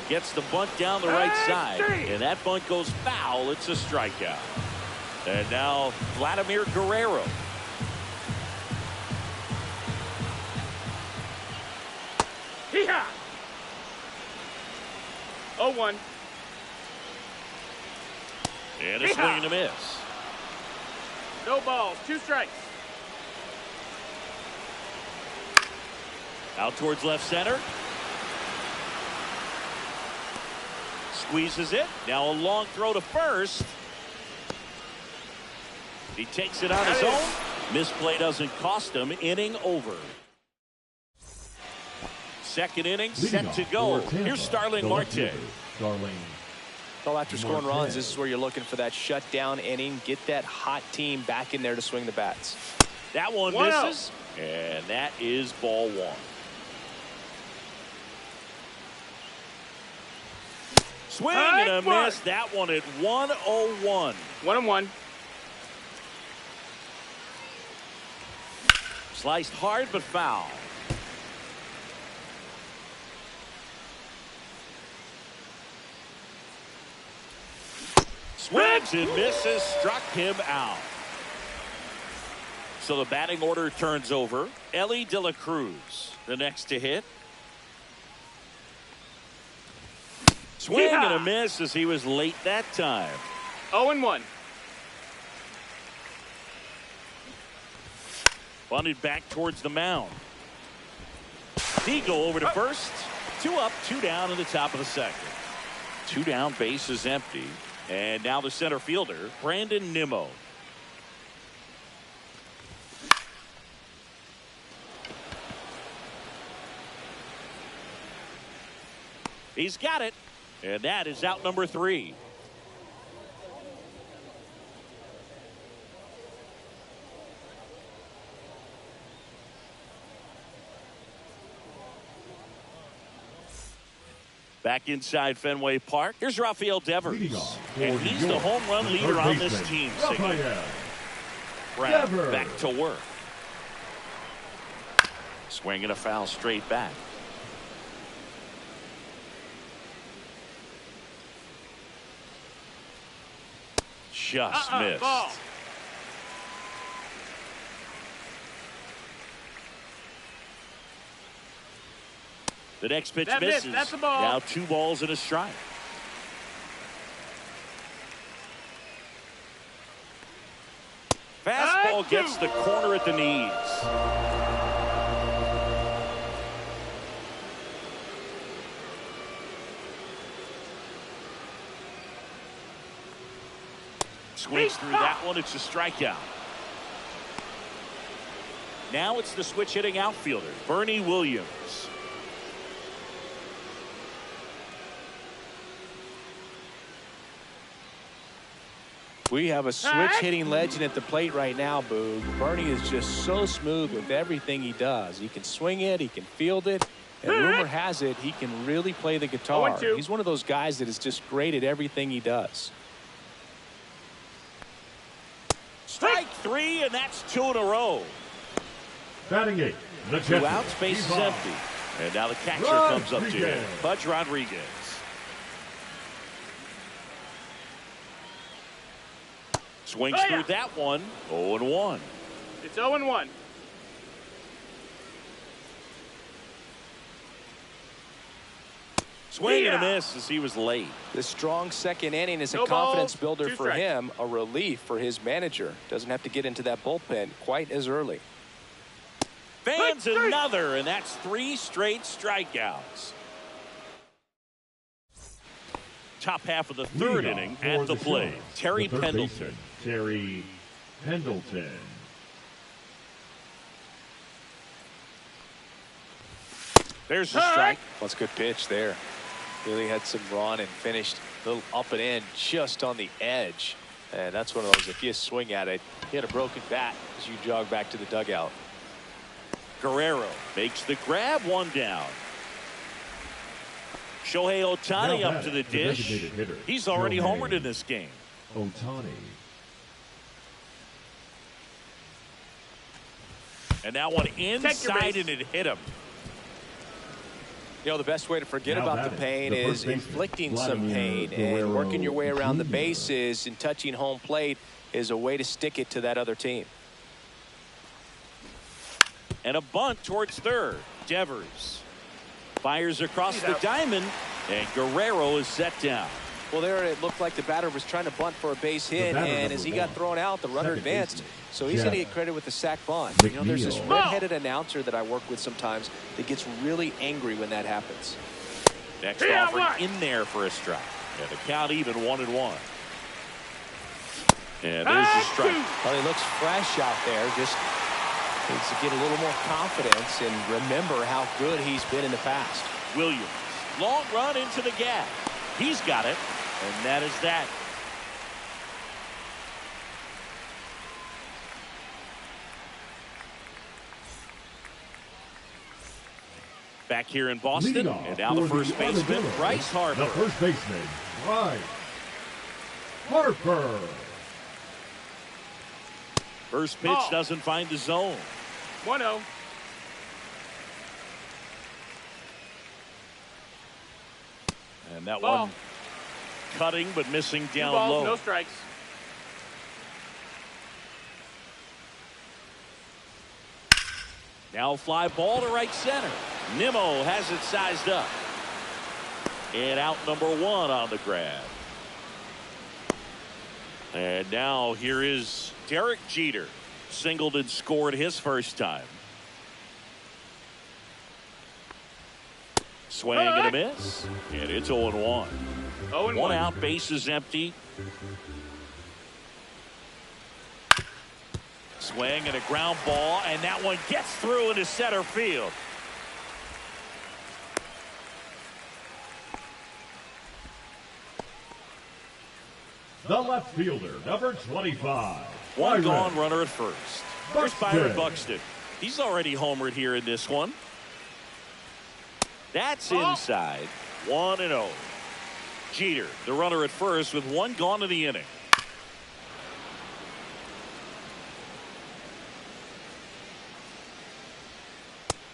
gets the bunt down the right side, Hey. and that bunt goes foul. It's a strikeout. And now Vladimir Guerrero. Hee-haw. 0-1. And a Yeehaw. swing and a miss. No balls. 2 strikes. Out towards left center. Squeezes it. Now a long throw to first. He takes it on his That own. Misplay doesn't cost him. Inning over. Second inning Leading set off to go. for Tampa, Here's Starling the left Marte. fielder, Starling. Well, after scoring Marte. runs, this is where you're looking for that shutdown inning. Get that hot team back in there to swing the bats. That one 1-0. misses. And that is ball 1. Swing and a High mark. miss. That one at 101. 1-1. Sliced hard but foul. Swings and misses. Struck him out. So the batting order turns over. Elly De La Cruz, the next to hit. Swing and a Yeehaw. miss as he was late that time. 0-1. Bunted back towards the mound. Deagle over to first. 2 up, 2 down in the top of the second. 2 down, base is empty. And now the center fielder, Brandon Nimmo. He's got it. And that is out number 3. Back inside Fenway Park, here's Rafael Devers. Leading off for And New he's the York, home run the leader third on this baseman, team. Rafael Brown Devers. back to work. Swinging a foul straight back. Just missed. Ball. The next pitch That missed. misses. That's a ball. Now 2 balls and a strike. Fastball gets the corner at the knees. Swings through that one. It's a strikeout. Now it's the switch hitting outfielder, Bernie Williams. We have a switch hitting legend at the plate right now, Boog. Bernie is just so smooth with everything he does. He can swing it, he can field it, and rumor has it he can really play the guitar. 0-2. He's one of those guys that is just great at everything he does. Strike 3, and that's 2 in a row. Batting 8, the 2 catcher, outs, base is Ivan empty. And now the catcher comes up to him. Rodriguez. Pudge Rodriguez. Swings through that one. 0-1. It's 0-1. Swing and a miss as he was late. The strong second inning is a No confidence balls, builder 2 for strikes. him, a relief for his manager. Doesn't have to get into that bullpen quite as early. Fans another, and that's 3 straight strikeouts. Top half of the third Leading inning off at for the plate. Giants, Terry the third Pendleton. baseman, Terry Pendleton. There's the strike. That's a good pitch there. Really had some run and finished a little up and in just on the edge. And that's one of those, if you swing at it, hit a broken bat as you jog back to the dugout. Guerrero makes the grab, 1 down. Shohei Ohtani Now up to the batting, the dish. designated hitter, He's already Shohei homered in this game. Ohtani. And that one inside, and it hit him. You know, the best way to forget Now about the batting, pain the is first baseman, inflicting some Vladimir pain, and Guerrero working your way around the Jr. bases and touching home plate is a way to stick it to that other team. And a bunt towards third. Devers fires across the diamond, and Guerrero is set down. Well, there it looked like the batter was trying to bunt for a base hit, batter, and as he number got 1, thrown out, the runner second advanced. baseman, So he's going to Jeff get credit with the sac bunt. You know, there's this McNeil. red-headed announcer that I work with sometimes that gets really angry when that happens. Next offer in there for a strike. And the count even 1-1. And there's the strike. Well, he looks fresh out there. Just needs to get a little more confidence and remember how good he's been in the past. Williams, long run into the gap. He's got it, and that is that. Back here in Boston, Leading off and now the for first baseman, Armadillos, Bryce Harper. The first baseman, Bryce Harper. First pitch doesn't find the zone. 1-0. And that Ball. one cutting but missing 2 down balls, low. no strikes. Now fly ball to right center. Nimmo has it sized up. And out number 1 on the grab. And now here is Derek Jeter. Singled and scored his first time. Swing and a miss. And it's 0-1. 0-1. 1 out, base is empty. Swing and a ground ball, and that one gets through into center field. The left fielder, number 25. One Byron gone, runner at first. Here's Buxton. Byron Buxton. He's already homered here in this one. That's inside. 1-0. Jeter, the runner at first with one gone in the inning.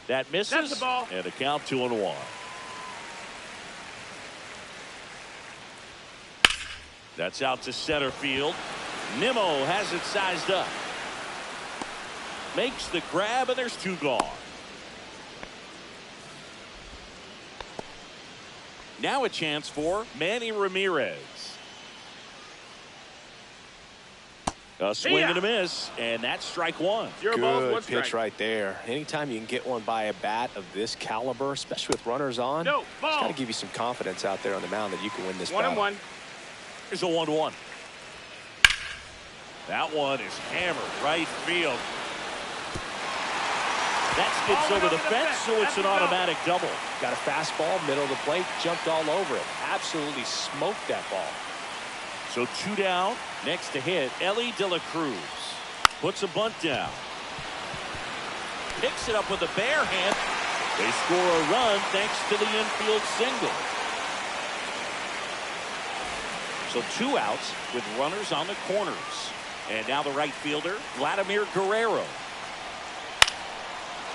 That misses. That's the ball. And a count 2-1. That's out to center field. Nimmo has it sized up. Makes the grab, and there's two gone. Now a chance for Manny Ramirez. A swing and a miss, and that's strike one. Zero balls, Good one strike. pitch right there. Anytime you can get one by a bat of this caliber, especially with runners on, No, it's ball. got to give you some confidence out there on the mound that you can win this 1-1. Here's a 1-1. That one is hammered right field. That skips over the fence, so it's an automatic double. Got a fastball, middle of the plate, jumped all over it. Absolutely smoked that ball. So two down. Next to hit, Elly De La Cruz. Puts a bunt down. Picks it up with a bare hand. They score a run thanks to the infield single. So two outs with runners on the corners. And now the right fielder, Vladimir Guerrero.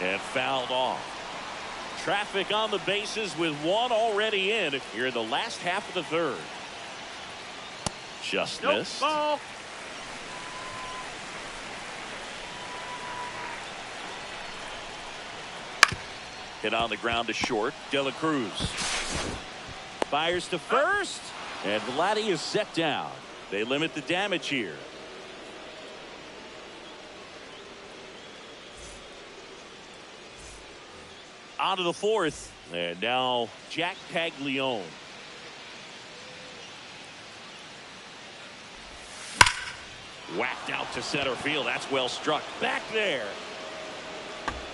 And fouled off. Traffic on the bases with one already in here in the last half of the third. Just missed. Ball. Hit on the ground to short. De La Cruz fires to first, and Vladdy is set down. They limit the damage here. On to the fourth, and now Jack Caglione. Whacked out to center field. That's well struck. Back there.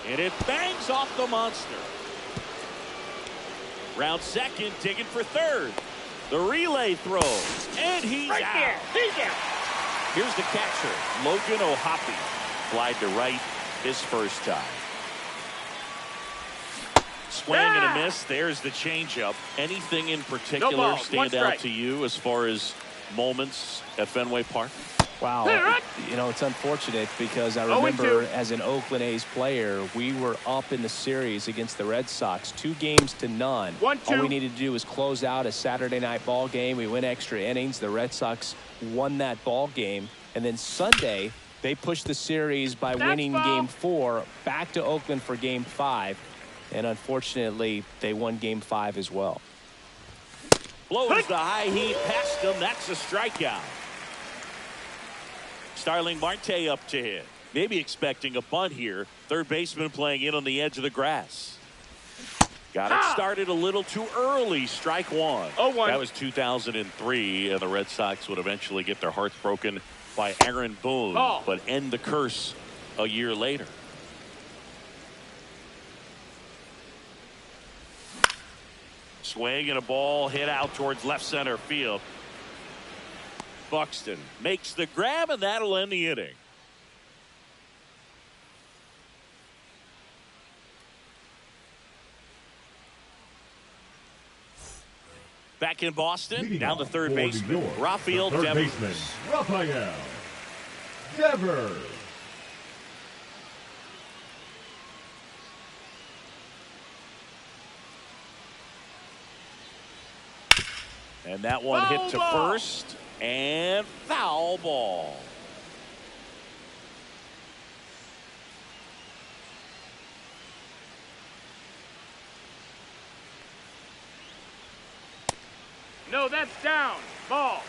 And it bangs off the monster. Round second, digging for third. The relay throw. And he's Right out. there. He's out. Here's the catcher, Logan O'Hoppe. Flied to right his first time. Swing and a miss. There's the changeup. Anything in particular balls, one stand out strike. to you as far as moments at Fenway Park? Wow. You know, it's unfortunate because I 0-2. remember as an Oakland A's player, we were up in the series against the Red Sox, 2-0. 1-2. All we needed to do was close out a Saturday night ball game. We went extra innings. The Red Sox won that ball game. And then Sunday, they pushed the series by winning ball. Game 4 back to Oakland for Game 5. And unfortunately, they won Game 5 as well. Blows the high heat past him. That's a strikeout. Starling Marte up to hit. Maybe expecting a bunt here. Third baseman playing in on the edge of the grass. Got it started a little too early. Strike one. 0-1. That was 2003, and the Red Sox would eventually get their hearts broken by Aaron Boone, Ball. but end the curse a year later. Swing and a ball hit out towards left center field. Buxton makes the grab, and that'll end the inning. Back in Boston, Leading down to off third for New baseman, York, Rafael the third Devers. baseman, Rafael Devers. And that one hit to Foul ball. first, and foul ball. No, that's down. Ball.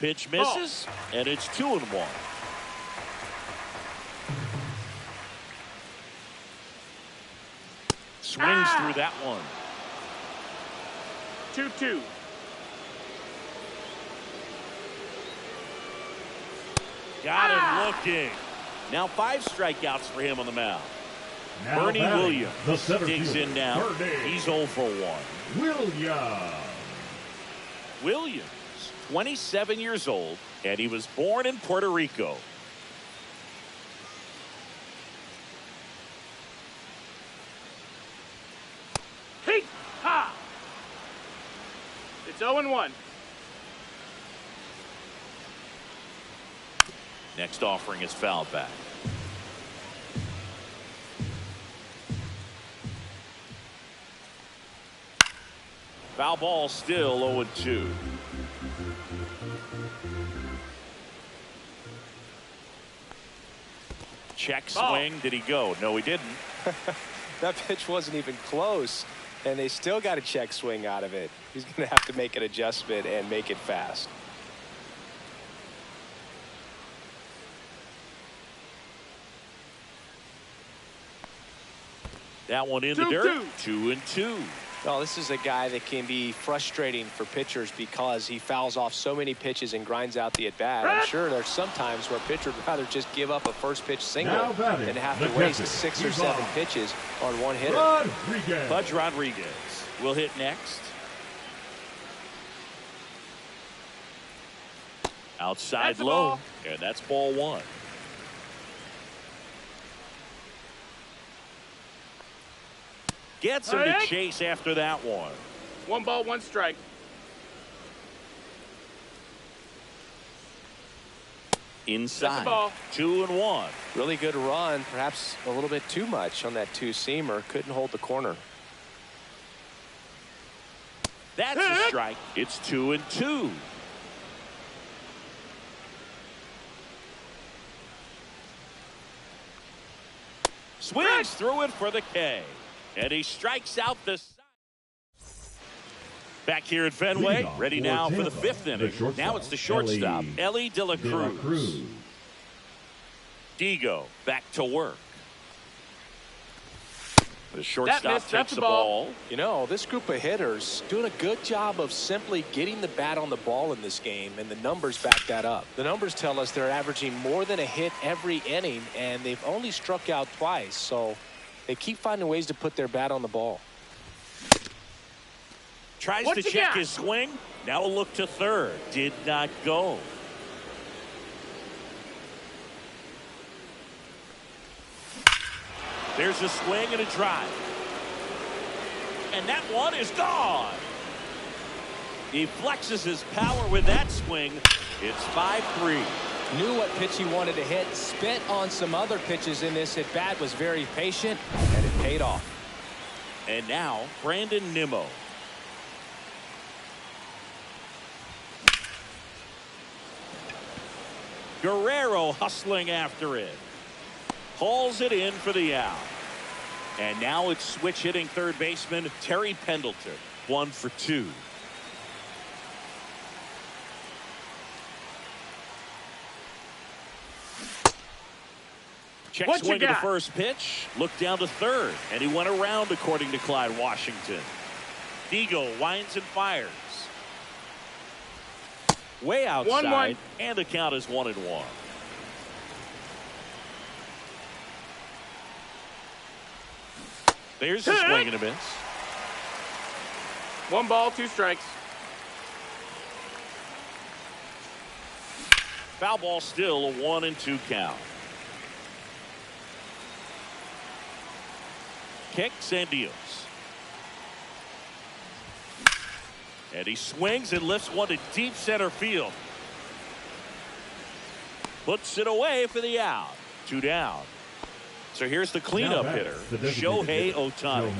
Pitch misses, and it's 2-1. Swings through that one. 2-2. Got him looking. Now 5 strikeouts for him on the mound. Now Bernie batting, Williams the center digs fielder, in now. Bernie He's 0 for 1. Williams. Williams, 27 years old, and he was born in Puerto Rico. Hey! Ha! It's 0-1. Next offering is fouled back. Foul ball, still 0-2. Check swing. Did he go? No, he didn't. That pitch wasn't even close, and they still got a check swing out of it. He's going to have to make an adjustment and make it fast. That one in the dirt. 2-2. Well, this is a guy that can be frustrating for pitchers because he fouls off so many pitches and grinds out the at-bat. I'm sure there's some times where a pitcher would rather just give up a first pitch single than have to waste 6 or 7 pitches on one hitter. Pudge Rodriguez will hit next. Outside low, and that's ball 1. Gets him to chase after that one. 1 ball, 1 strike. Inside. Ball. 2-1. Really good run, perhaps a little bit too much on that 2-seamer. Couldn't hold the corner. That's a strike. It's 2-2. Swings through it for the K. And he strikes out the side. Back here at Fenway, ready now for the 5th inning. Now it's the shortstop, Elly De La Cruz. Digo back to work. The shortstop takes the ball. You know, this group of hitters doing a good job of simply getting the bat on the ball in this game, and the numbers back that up. The numbers tell us they're averaging more than a hit every inning, and they've only struck out twice, so they keep finding ways to put their bat on the ball. Tries to check his swing. Now a look to third. Did not go. There's a swing and a drive. And that one is gone. He flexes his power with that swing. It's 5-3. Knew what pitch he wanted to hit. Spit on some other pitches in this at bat. Was very patient, and it paid off. And now Brandon Nimmo. Guerrero hustling after it. Hauls it in for the out. And now it's switch hitting third baseman Terry Pendleton. 1 for 2. Check swing to the first pitch. Look down to third. And he went around according to Clyde Washington. Digo winds and fires. Way outside. 1-1. And the count is 1-1. There's a swing and a miss. 1 ball, 2 strikes. Foul ball, still a 1-2 count. Kicks and deals. And he swings and lifts one to deep center field. Puts it away for the out. 2 down. So here's the cleanup hitter, Shohei Ohtani.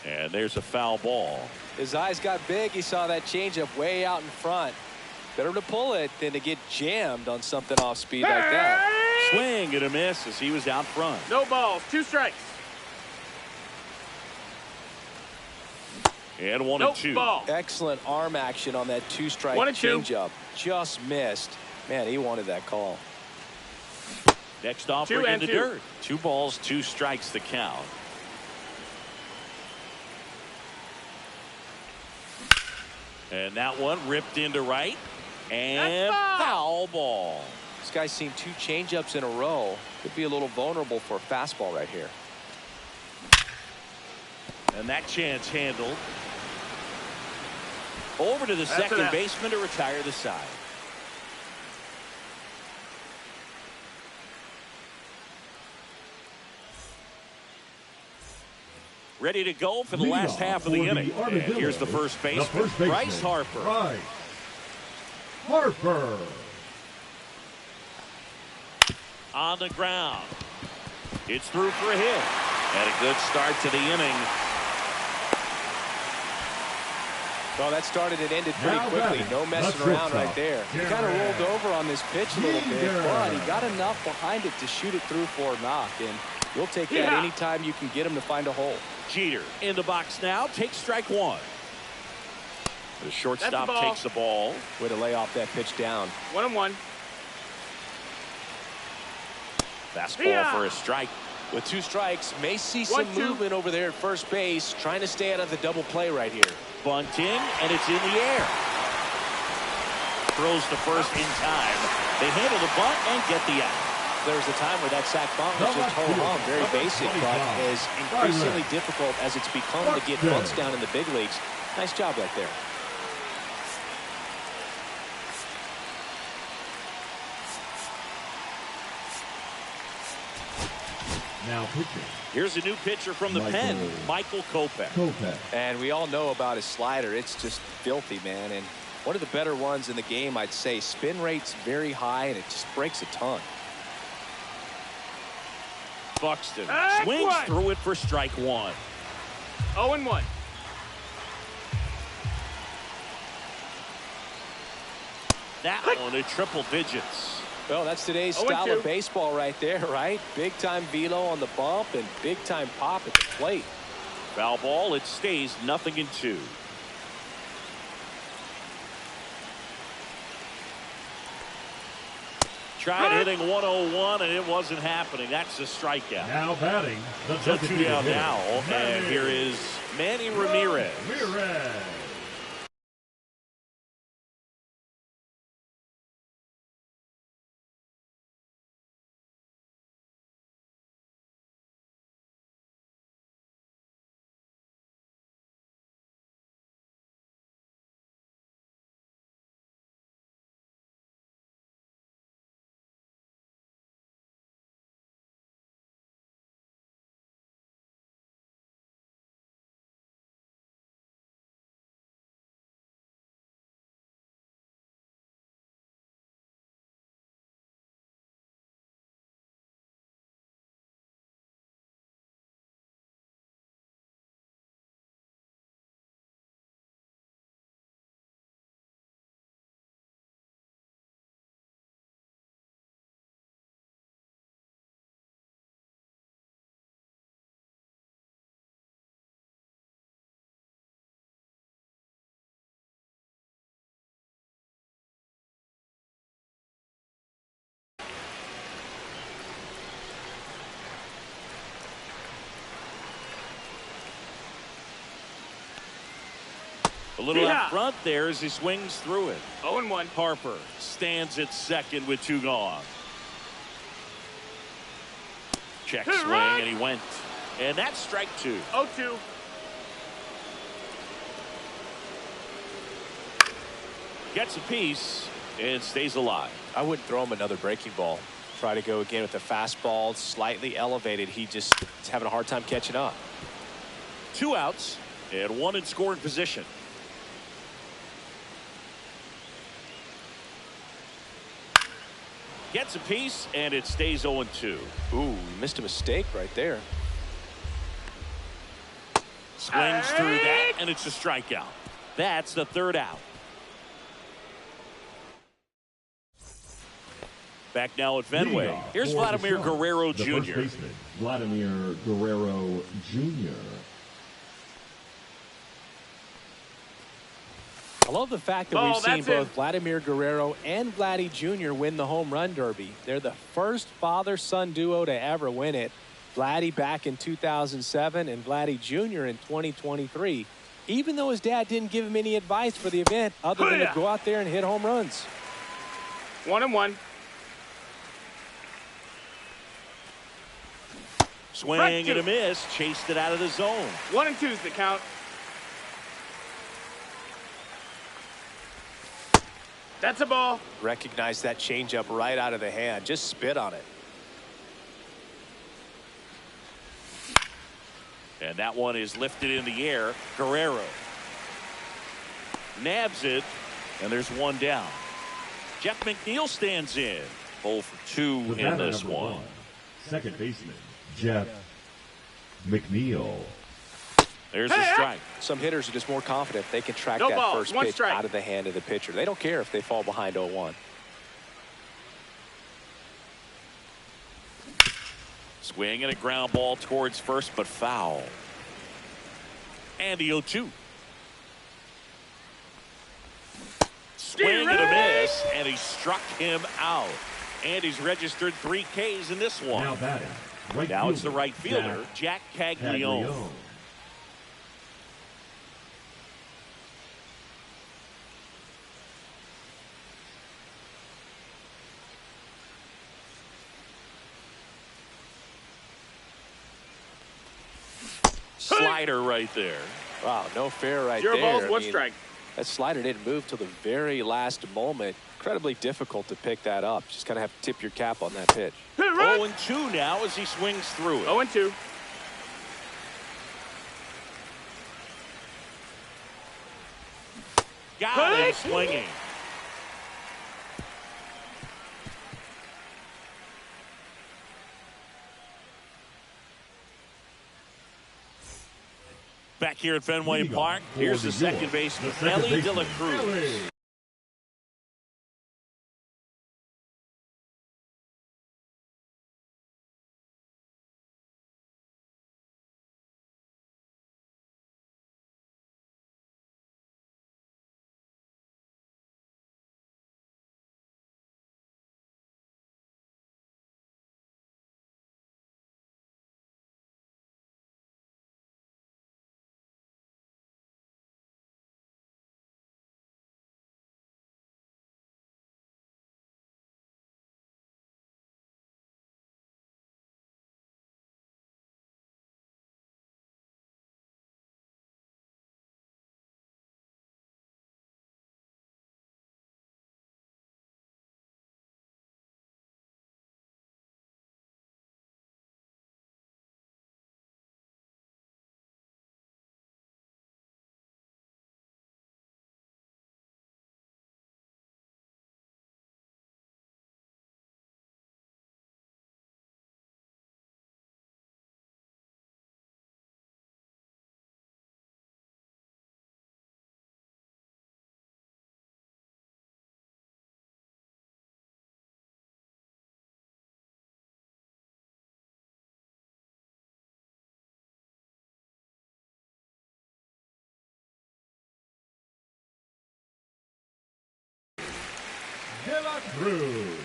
And there's a foul ball. His eyes got big. He saw that changeup way out in front. Better to pull it than to get jammed on something off speed like that. Swing and a miss as he was out front. No balls, 2 strikes. And 1-2. Ball. Excellent arm action on that 2-strike changeup. Just missed. Man, he wanted that call. Next offering in the dirt. 2 balls, 2 strikes the count. And that one ripped into right. And foul ball. This guy's seen 2 changeups in a row. Could be a little vulnerable for a fastball right here. And that chance handled. Over to the second baseman to retire the side. Ready to go for the Leadoff last half of the for inning. And here's the first baseman, Bryce Harper. Bryce Harper. On the ground. It's through for a hit. And a good start to the inning. Well, that started and ended pretty quickly. No messing around right there. He kind of rolled over on this pitch a little bit, but he got enough behind it to shoot it through for a knock. And you'll take that anytime you can get him to find a hole. Jeter in the box now. Takes strike one. The shortstop takes the ball. Way to lay off that pitch down. 1-1. Fastball for a strike. With 2 strikes, may see some movement over there at first base, trying to stay out of the double play right here. Bunting, and it's in the air. Throws to first in time. They handle the bunt and get the out. There's a time where that sac bunt was just ho-hum, very basic, but is increasingly difficult as it's become to get bunts down in the big leagues. Nice job right there. Now pitching. Here's a new pitcher from the pen, Michael Kopech. And we all know about his slider. It's just filthy, man. And one of the better ones in the game, I'd say. Spin rate's very high, and it just breaks a ton. Buxton swings through it for strike one. 0-1. That one at triple digits. Well, that's today's style of baseball right there, right? Big-time velo on the bump and big-time pop at the plate. Foul ball. It stays 0-2. Tried hitting 101, and it wasn't happening. That's a strikeout. Now batting. The 2 down now, and here is Manny Ramirez. A little out front there as he swings through it. 0-1. Harper stands at second with 2 gone. Check swing, and he went. And that's strike 2. 0-2. Gets a piece and stays alive. I wouldn't throw him another breaking ball. Try to go again with the fastball, slightly elevated. He just is having a hard time catching up. 2 outs and 1 in scoring position. Gets a piece, and it stays 0-2. Ooh, missed a mistake right there. Swings through that, and it's a strikeout. That's the 3rd out. Back now at Fenway. Here's Vladimir Guerrero Jr. Vladimir Guerrero Jr. I love the fact that we've seen both Vladimir Guerrero and Vladdy Jr. win the home run derby. They're the first father-son duo to ever win it. Vladdy back in 2007 and Vladdy Jr. in 2023. Even though his dad didn't give him any advice for the event other than to go out there and hit home runs. 1-1. Swing and a miss. Chased it out of the zone. 1-2 is the count. That's a ball. Recognize that changeup right out of the hand. Just spit on it. And that one is lifted in the air. Guerrero nabs it, and there's one down. Jeff McNeil stands in. 0 for 2 The in batter, this number one. Second baseman, Jeff McNeil. There's a strike. Some hitters are just more confident they can track No that balls, first one pitch strike. out of the hand of the pitcher. They don't care if they fall behind 0-1. Swing and a ground ball towards first, but foul. And the 0-2. Swing and a miss, and he struck him out. And he's registered 3 Ks in this one. Now batting, right Now it's the fielder, right fielder, Jack Caglione. Caglione. Slider right there. Wow, no fair right 0 there. balls, I 1 mean, strike. that slider didn't move till the very last moment. Incredibly difficult to pick that up. Just kind of have to tip your cap on that pitch. 0-2 now as he swings through it. 0-2. Got him swinging. Back here at Fenway Leading Park, off for here's the New second York, baseman, the second Ellie De La baseman, Cruz. Ellie. De La Cruz.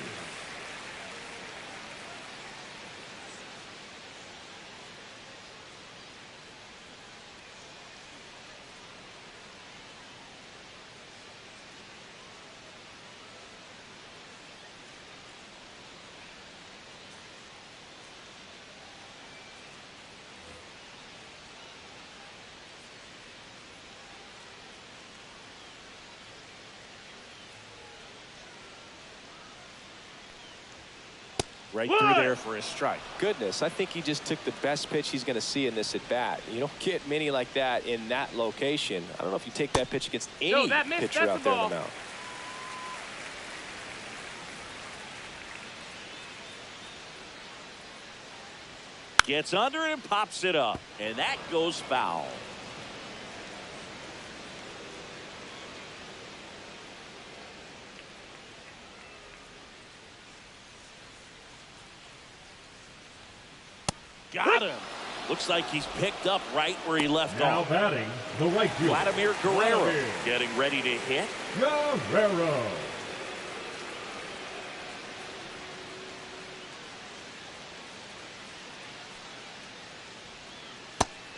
Right through there for a strike. Goodness, I think he just took the best pitch he's going to see in this at bat. You don't get many like that in that location. I don't know if you take that pitch against any that missed, pitcher that's out the there on ball. the mound. Gets under it and pops it up. And that goes foul. Got him. Looks like he's picked up right where he left Now off. batting, the right fielder, Vladimir Guerrero Vladimir getting ready to hit. Guerrero.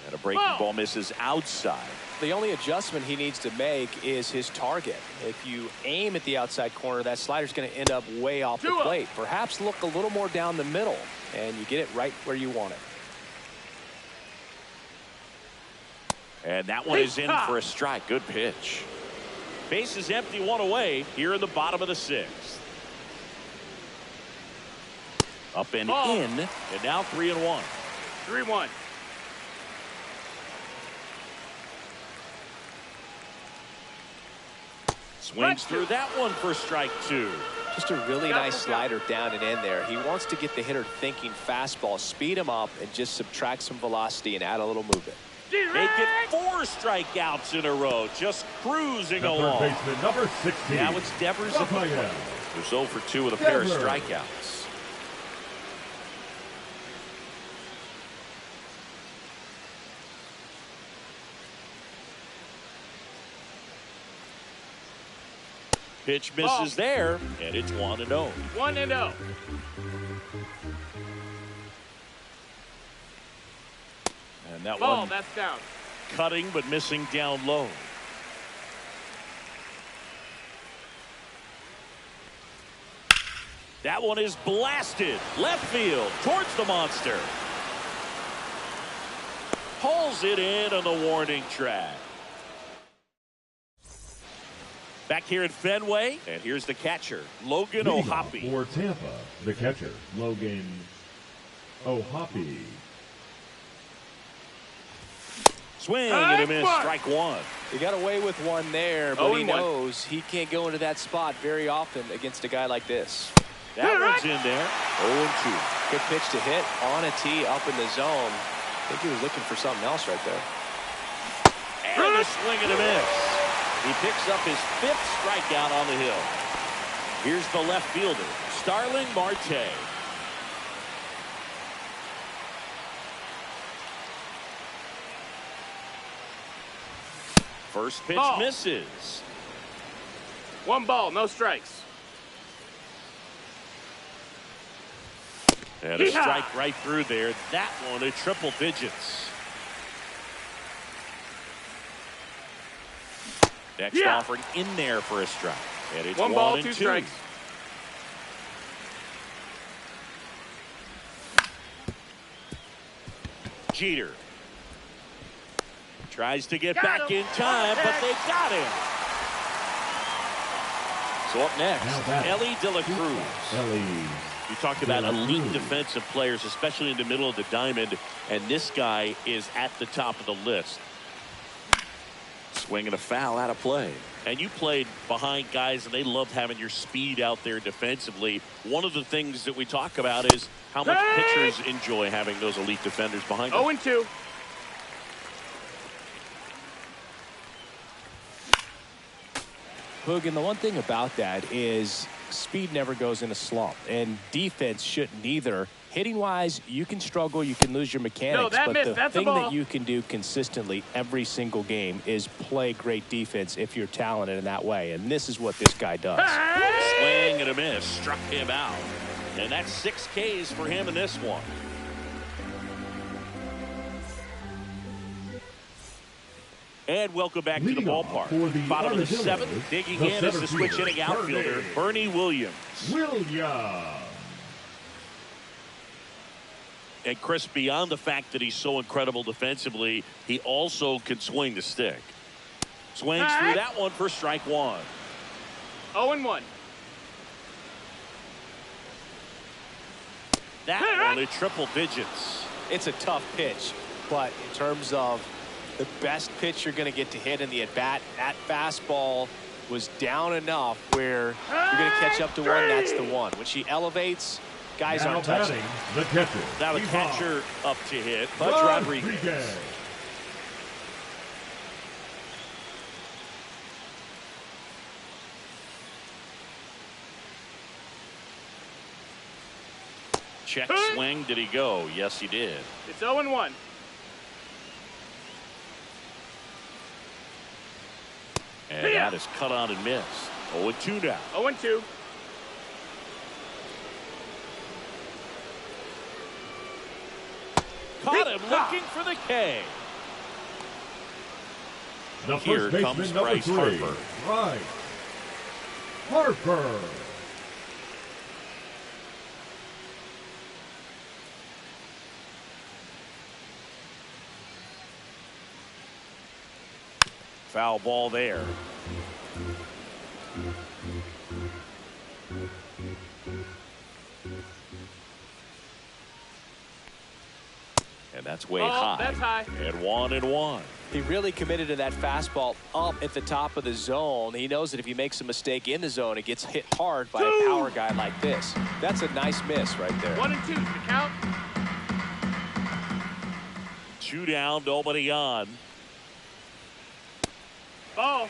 And a breaking ball misses outside. The only adjustment he needs to make is his target. If you aim at the outside corner, that slider's going to end up way off the plate. Perhaps look a little more down the middle, and you get it right where you want it. And that one is in for a strike. Good pitch. Base is empty, one away here in the bottom of the 6th. Up and in, and now 3-1. 3-1. Swings through that one for strike 2. Just a really nice slider down and in there. He wants to get the hitter thinking fastball, speed him up, and just subtract some velocity and add a little movement. Make it 4 strikeouts in a row, just cruising along. Third baseman, number 16. Now it's Devers at the plate. Who's 0 for 2 with a pair of strikeouts. Pitch misses there, and it's 1-0. 1-0. And that Ball, one that's down. cutting but missing down low. That one is blasted left field towards the monster. Pulls it in on the warning track. Back here at Fenway, and here's the catcher, Logan O'Hoppe. For Tampa, the catcher, Logan O'Hoppe. Swing and a miss, strike 1. He got away with one there, but he knows he can't go into that spot very often against a guy like this. That one's in there, 0-2. Good pitch to hit on a tee up in the zone. I think he was looking for something else right there. And a swing and a miss. He picks up his 5th strikeout on the hill. Here's the left fielder, Starling Marte. First pitch misses. 1 ball, no strikes. And a strike right through there. That one at triple digits. Next offering in there for a strike. And it's 1 ball, 2 2. strikes. Jeter tries to get back in time, but they got him. So up next, Elly De La Cruz. You talked about elite defensive players, especially in the middle of the diamond, and this guy is at the top of the list. Swinging a foul out of play. And you played behind guys, and they loved having your speed out there defensively. One of the things that we talk about is how much pitchers enjoy having those elite defenders behind them. 0-2. Boog, and the one thing about that is speed never goes in a slump, and defense shouldn't either. Hitting-wise, you can struggle, you can lose your mechanics, but the thing that you can do consistently every single game is play great defense if you're talented in that way, and this is what this guy does. Swing and a miss, struck him out. And that's 6 Ks for him in this one. And welcome back to the ballpark. Bottom of the 7th, digging in as the switch hitting outfielder, Bernie Williams. And Chris, beyond the fact that he's so incredible defensively, he also can swing the stick. Swings through that one for strike 1. 0-1. That one at triple digits. It's a tough pitch, but in terms of the best pitch you're going to get to hit in the at-bat, that fastball was down enough where you're going to catch up to one. That's the one. When she elevates, guys aren't touching. The catcher. Now the catcher up to hit, Pudge Rodriguez. Check swing. Did he go? Yes, he did. It's 0-1. And that is cut on and missed. 0-2 now. 0-2. Caught him looking for the K. The Here first comes baseman, Bryce Harper. Bryce Harper. Foul ball there. And that's way high. That's high. And 1-1. He really committed to that fastball up at the top of the zone. He knows that if he makes a mistake in the zone, it gets hit hard by a power guy like this. That's a nice miss right there. 1 and 2 to count. 2 down, nobody on. Ball.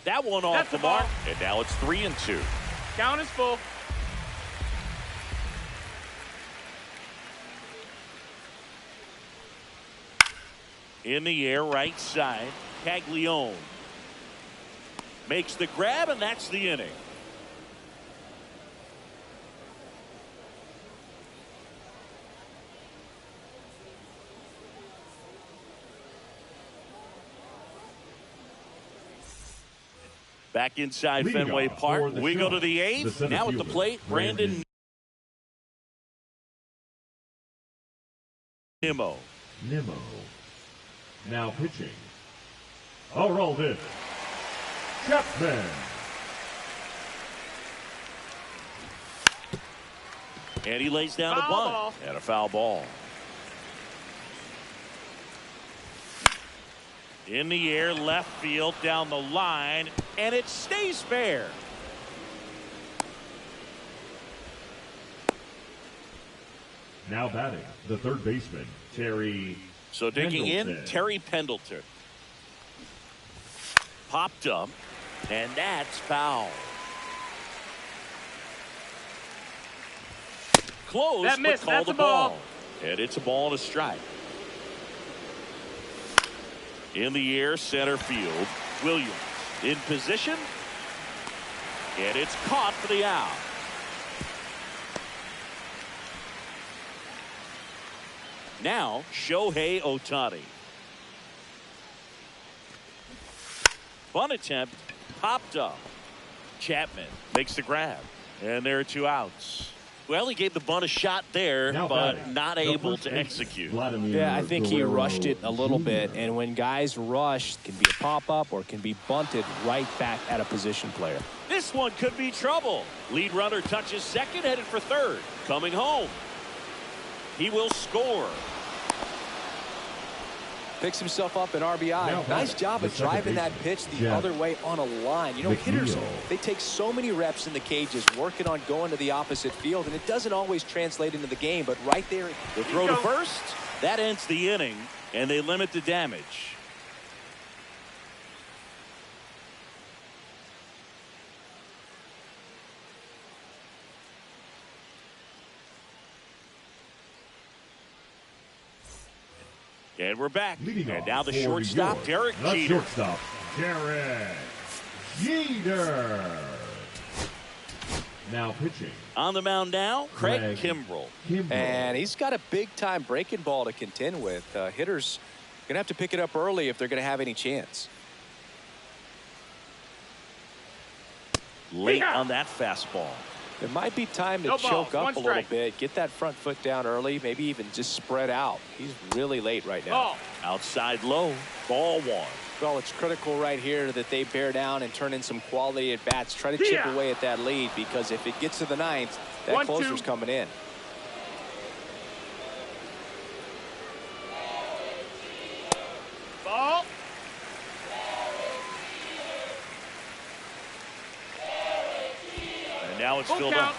That one off That's the the ball. mark, and now it's 3 and 2. Count is full. In the air, right side, Caglione makes the grab, and that's the inning. Back inside Leading Fenway off Park. for the We go show, to the the eighth. center Now at the fielder, plate, Brandon Nimmo. Now pitching, Aroldis Chapman. And he lays down a Foul bunt. ball. And a foul ball. In the air, left field, down the line, and it stays fair. Now batting, the third baseman, Terry. So digging in, Pendleton. Terry Pendleton. Popped up, and that's foul. Close, That missed. but call That's the a ball. ball. And it's a ball and a strike. In the air, center field, Williams in position, and it's caught for the out. Now, Shohei Ohtani. Bunt attempt, popped up. Chapman makes the grab, and there are 2 outs. Well, he gave the bunt a shot there, Now but batting, not the able first to baseman, execute. Vladimir Yeah, I think he Guerrero rushed it a little bit, Jr. and when guys rush, it can be a pop-up or it can be bunted right back at a position player. This one could be trouble. Lead runner touches second, headed for third. Coming home. He will score. Picks himself up an RBI. Now Nice batting, job the of second driving that baseman, pitch the Jeff other way on a line. You know, hitters, McNeil. they take so many reps in the cages working on going to the opposite field, and it doesn't always translate into the game, but right there. The throw to first. That ends the inning, and they limit the damage. And we're back. Leading And off now the for shortstop, New York, Derek the Jeter. shortstop, Derek Jeter. Now pitching, On the mound now, Craig Craig Kimbrell. Kimbrel. And he's got a big-time breaking ball to contend with. Hitters going to have to pick it up early if they're going to have any chance. Late on that fastball. It might be time to No balls, choke up one a little strike. bit, get that front foot down early, maybe even just spread out. He's really late right now. Ball. Outside low, ball 1. Well, it's critical right here that they bear down and turn in some quality at bats. Try to chip Yeah. away at that lead, because if it gets to the ninth, that 1-2. closer's coming in. Ball. And now it's Full filled count. up.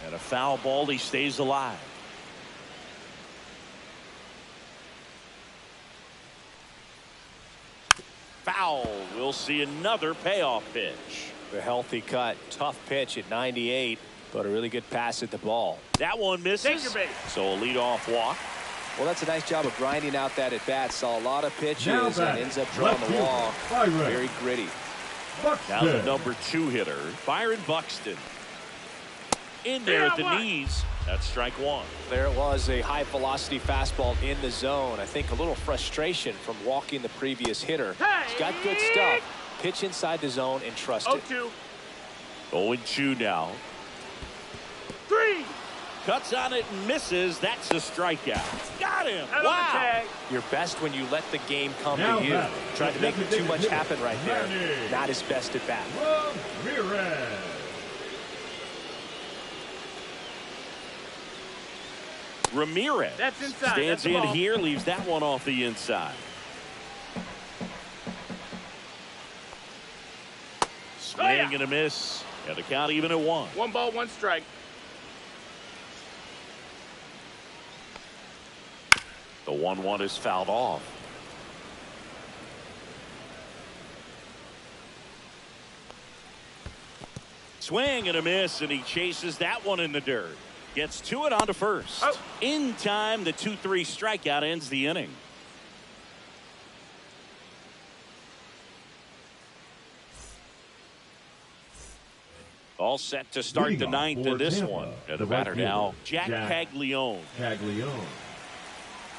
And a foul ball, he stays alive. Foul. We'll see another payoff pitch. A healthy cut, tough pitch at 98, but a really good pass at the ball. That one misses. Take your base. So a leadoff walk. Well, that's a nice job of grinding out that at bat. Saw a lot of pitches Now and batting, ends up drawing left the fielder, walk. Byron Very gritty. Now the Buxton. number 2 hitter, Byron Buxton. In there at the Yeah, what? knees. That's strike 1. There it was, a high velocity fastball in the zone. I think a little frustration from walking the previous hitter. He's got good stuff. Pitch inside the zone and trust it. 0-2. 0-2 now. 3. Cuts on it and misses. That's a strikeout. Got him. Out on the Wow. tag. You're best when you let the game come Now to you. batting, Tried to make the too much designated happen right there. Randy Not his best at bat. Ramirez. Ramirez That's inside. stands That's the in ball. here, leaves that one off the inside. Swing and a miss. Got the count even at 1. 1 ball, 1 strike. The 1-1 is fouled off. Swing and a miss, and he chases that one in the dirt. Gets to it onto first. Oh. In time, the 2-3 strikeout ends the inning. All set to start Leading the off 9th for in this Tampa, one. And the the batter right now, fielder, Jack Jack Caglione. Caglione.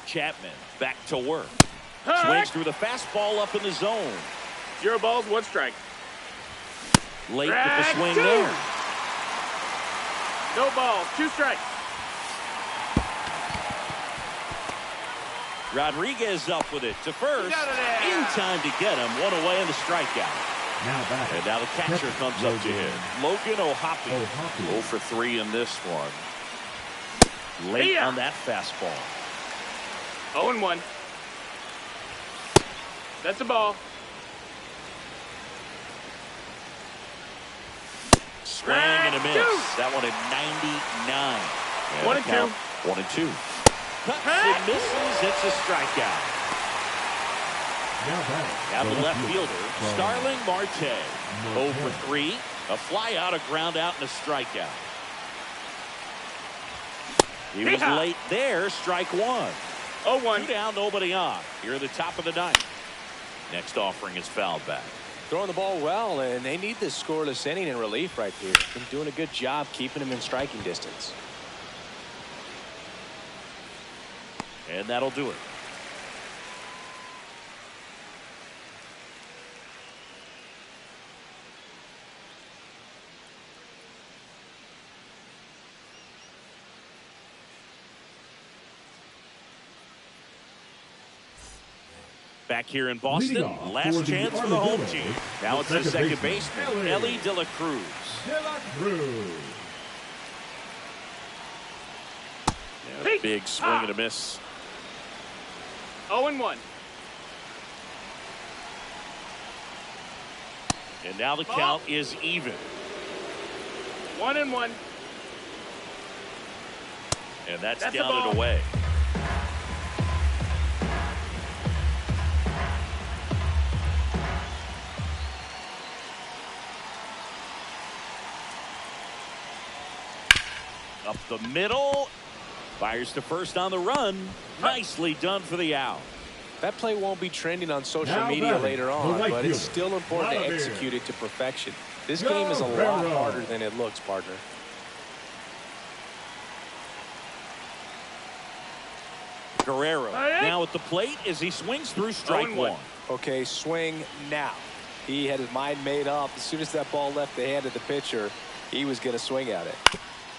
Chapman back to work. Huh? Swings through the fastball up in the zone. 0 balls, 1 strike. Late with the Strike swing 2. there. No balls, 2 strikes. Rodriguez up with it to first. Get out of there. In time to get him. 1 away in the strikeout. Now batting. And now the catcher comes up to him. Logan O'Hoppe. O'Hoppe. 0 for 3 in this one. Late Yeah. on that fastball. 0-1. That's a ball. Swing and a miss. Two. That one at 99. 1 and 2. 1 and 2. Cuts and misses. It's a strikeout. Now batting. Now the left fielder, fielder, Starling Marte. 0 for 3. A fly out, a ground out, and a strikeout. He was Yeehaw. late there. Strike 1. 0-1. 2 down, nobody on. Here at the top of the 9th. Next offering is fouled back. Throwing the ball well, and they need this scoreless inning in relief right here. Been doing a good job keeping him in striking distance. And that'll do it. Back here in Boston, Leading off last for the chance for the home Armadillos, team. Now it's the second baseman, Ellie. Ellie De La Cruz. De La Cruz. Yeah, Hey. big swing and a miss. 0-1. And now the count is even. 1-1. And that's That's a down ball. and away. Up the middle. Fires to first on the run. Nicely done for the out. That play won't be trending on social Now media batting, later the on, right but it's fielder, still important to Vladimir. execute it to perfection. This game is a lot Guerrero. harder than it looks, partner. Guerrero Hey. now at the plate as he swings through strike 0-1. 1. Okay, swing now. He had his mind made up. As soon as that ball left the hand of the pitcher, he was going to swing at it.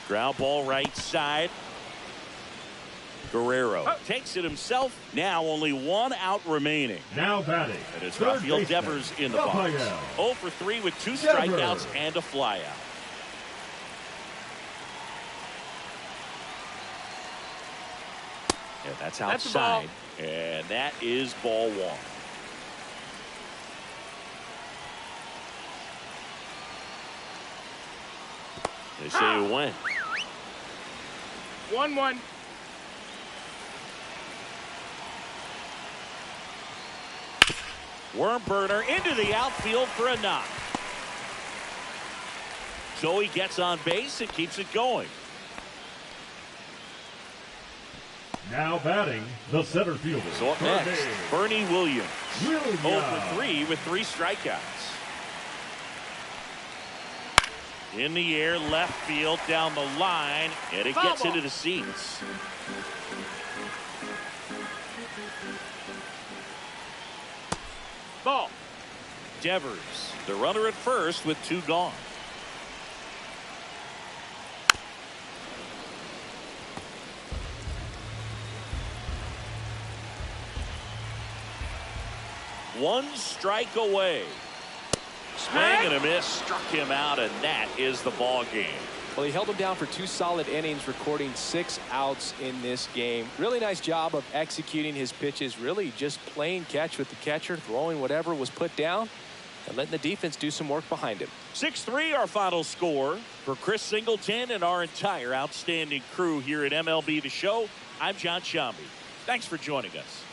Ground ball right side. Guerrero takes it himself. Now only 1 out remaining. Now batting. And it's third Rafael baseman, Devers in the box. Rafael. 0 for 3 with 2 Devers. strikeouts and a flyout. And that's That's a ball. outside. And that is ball 1. They say it went. 1-1. Worm burner into the outfield for a knock. So he gets on base and keeps it going. Now batting, the center fielder. So up next, Bernie Williams. 0 Williams. for 3 with 3 strikeouts. In the air, left field, down the line, and it gets into the seats. Ball. Devers, the runner at first with 2 gone. 1 strike away. Swing and a miss, struck him out, and that is the ball game. Well, he held him down for 2 solid innings, recording 6 outs in this game. Really nice job of executing his pitches, really just playing catch with the catcher, throwing whatever was put down, and letting the defense do some work behind him. 6-3 our final score. For Chris Singleton and our entire outstanding crew here at MLB The Show, I'm John Shambi. Thanks for joining us.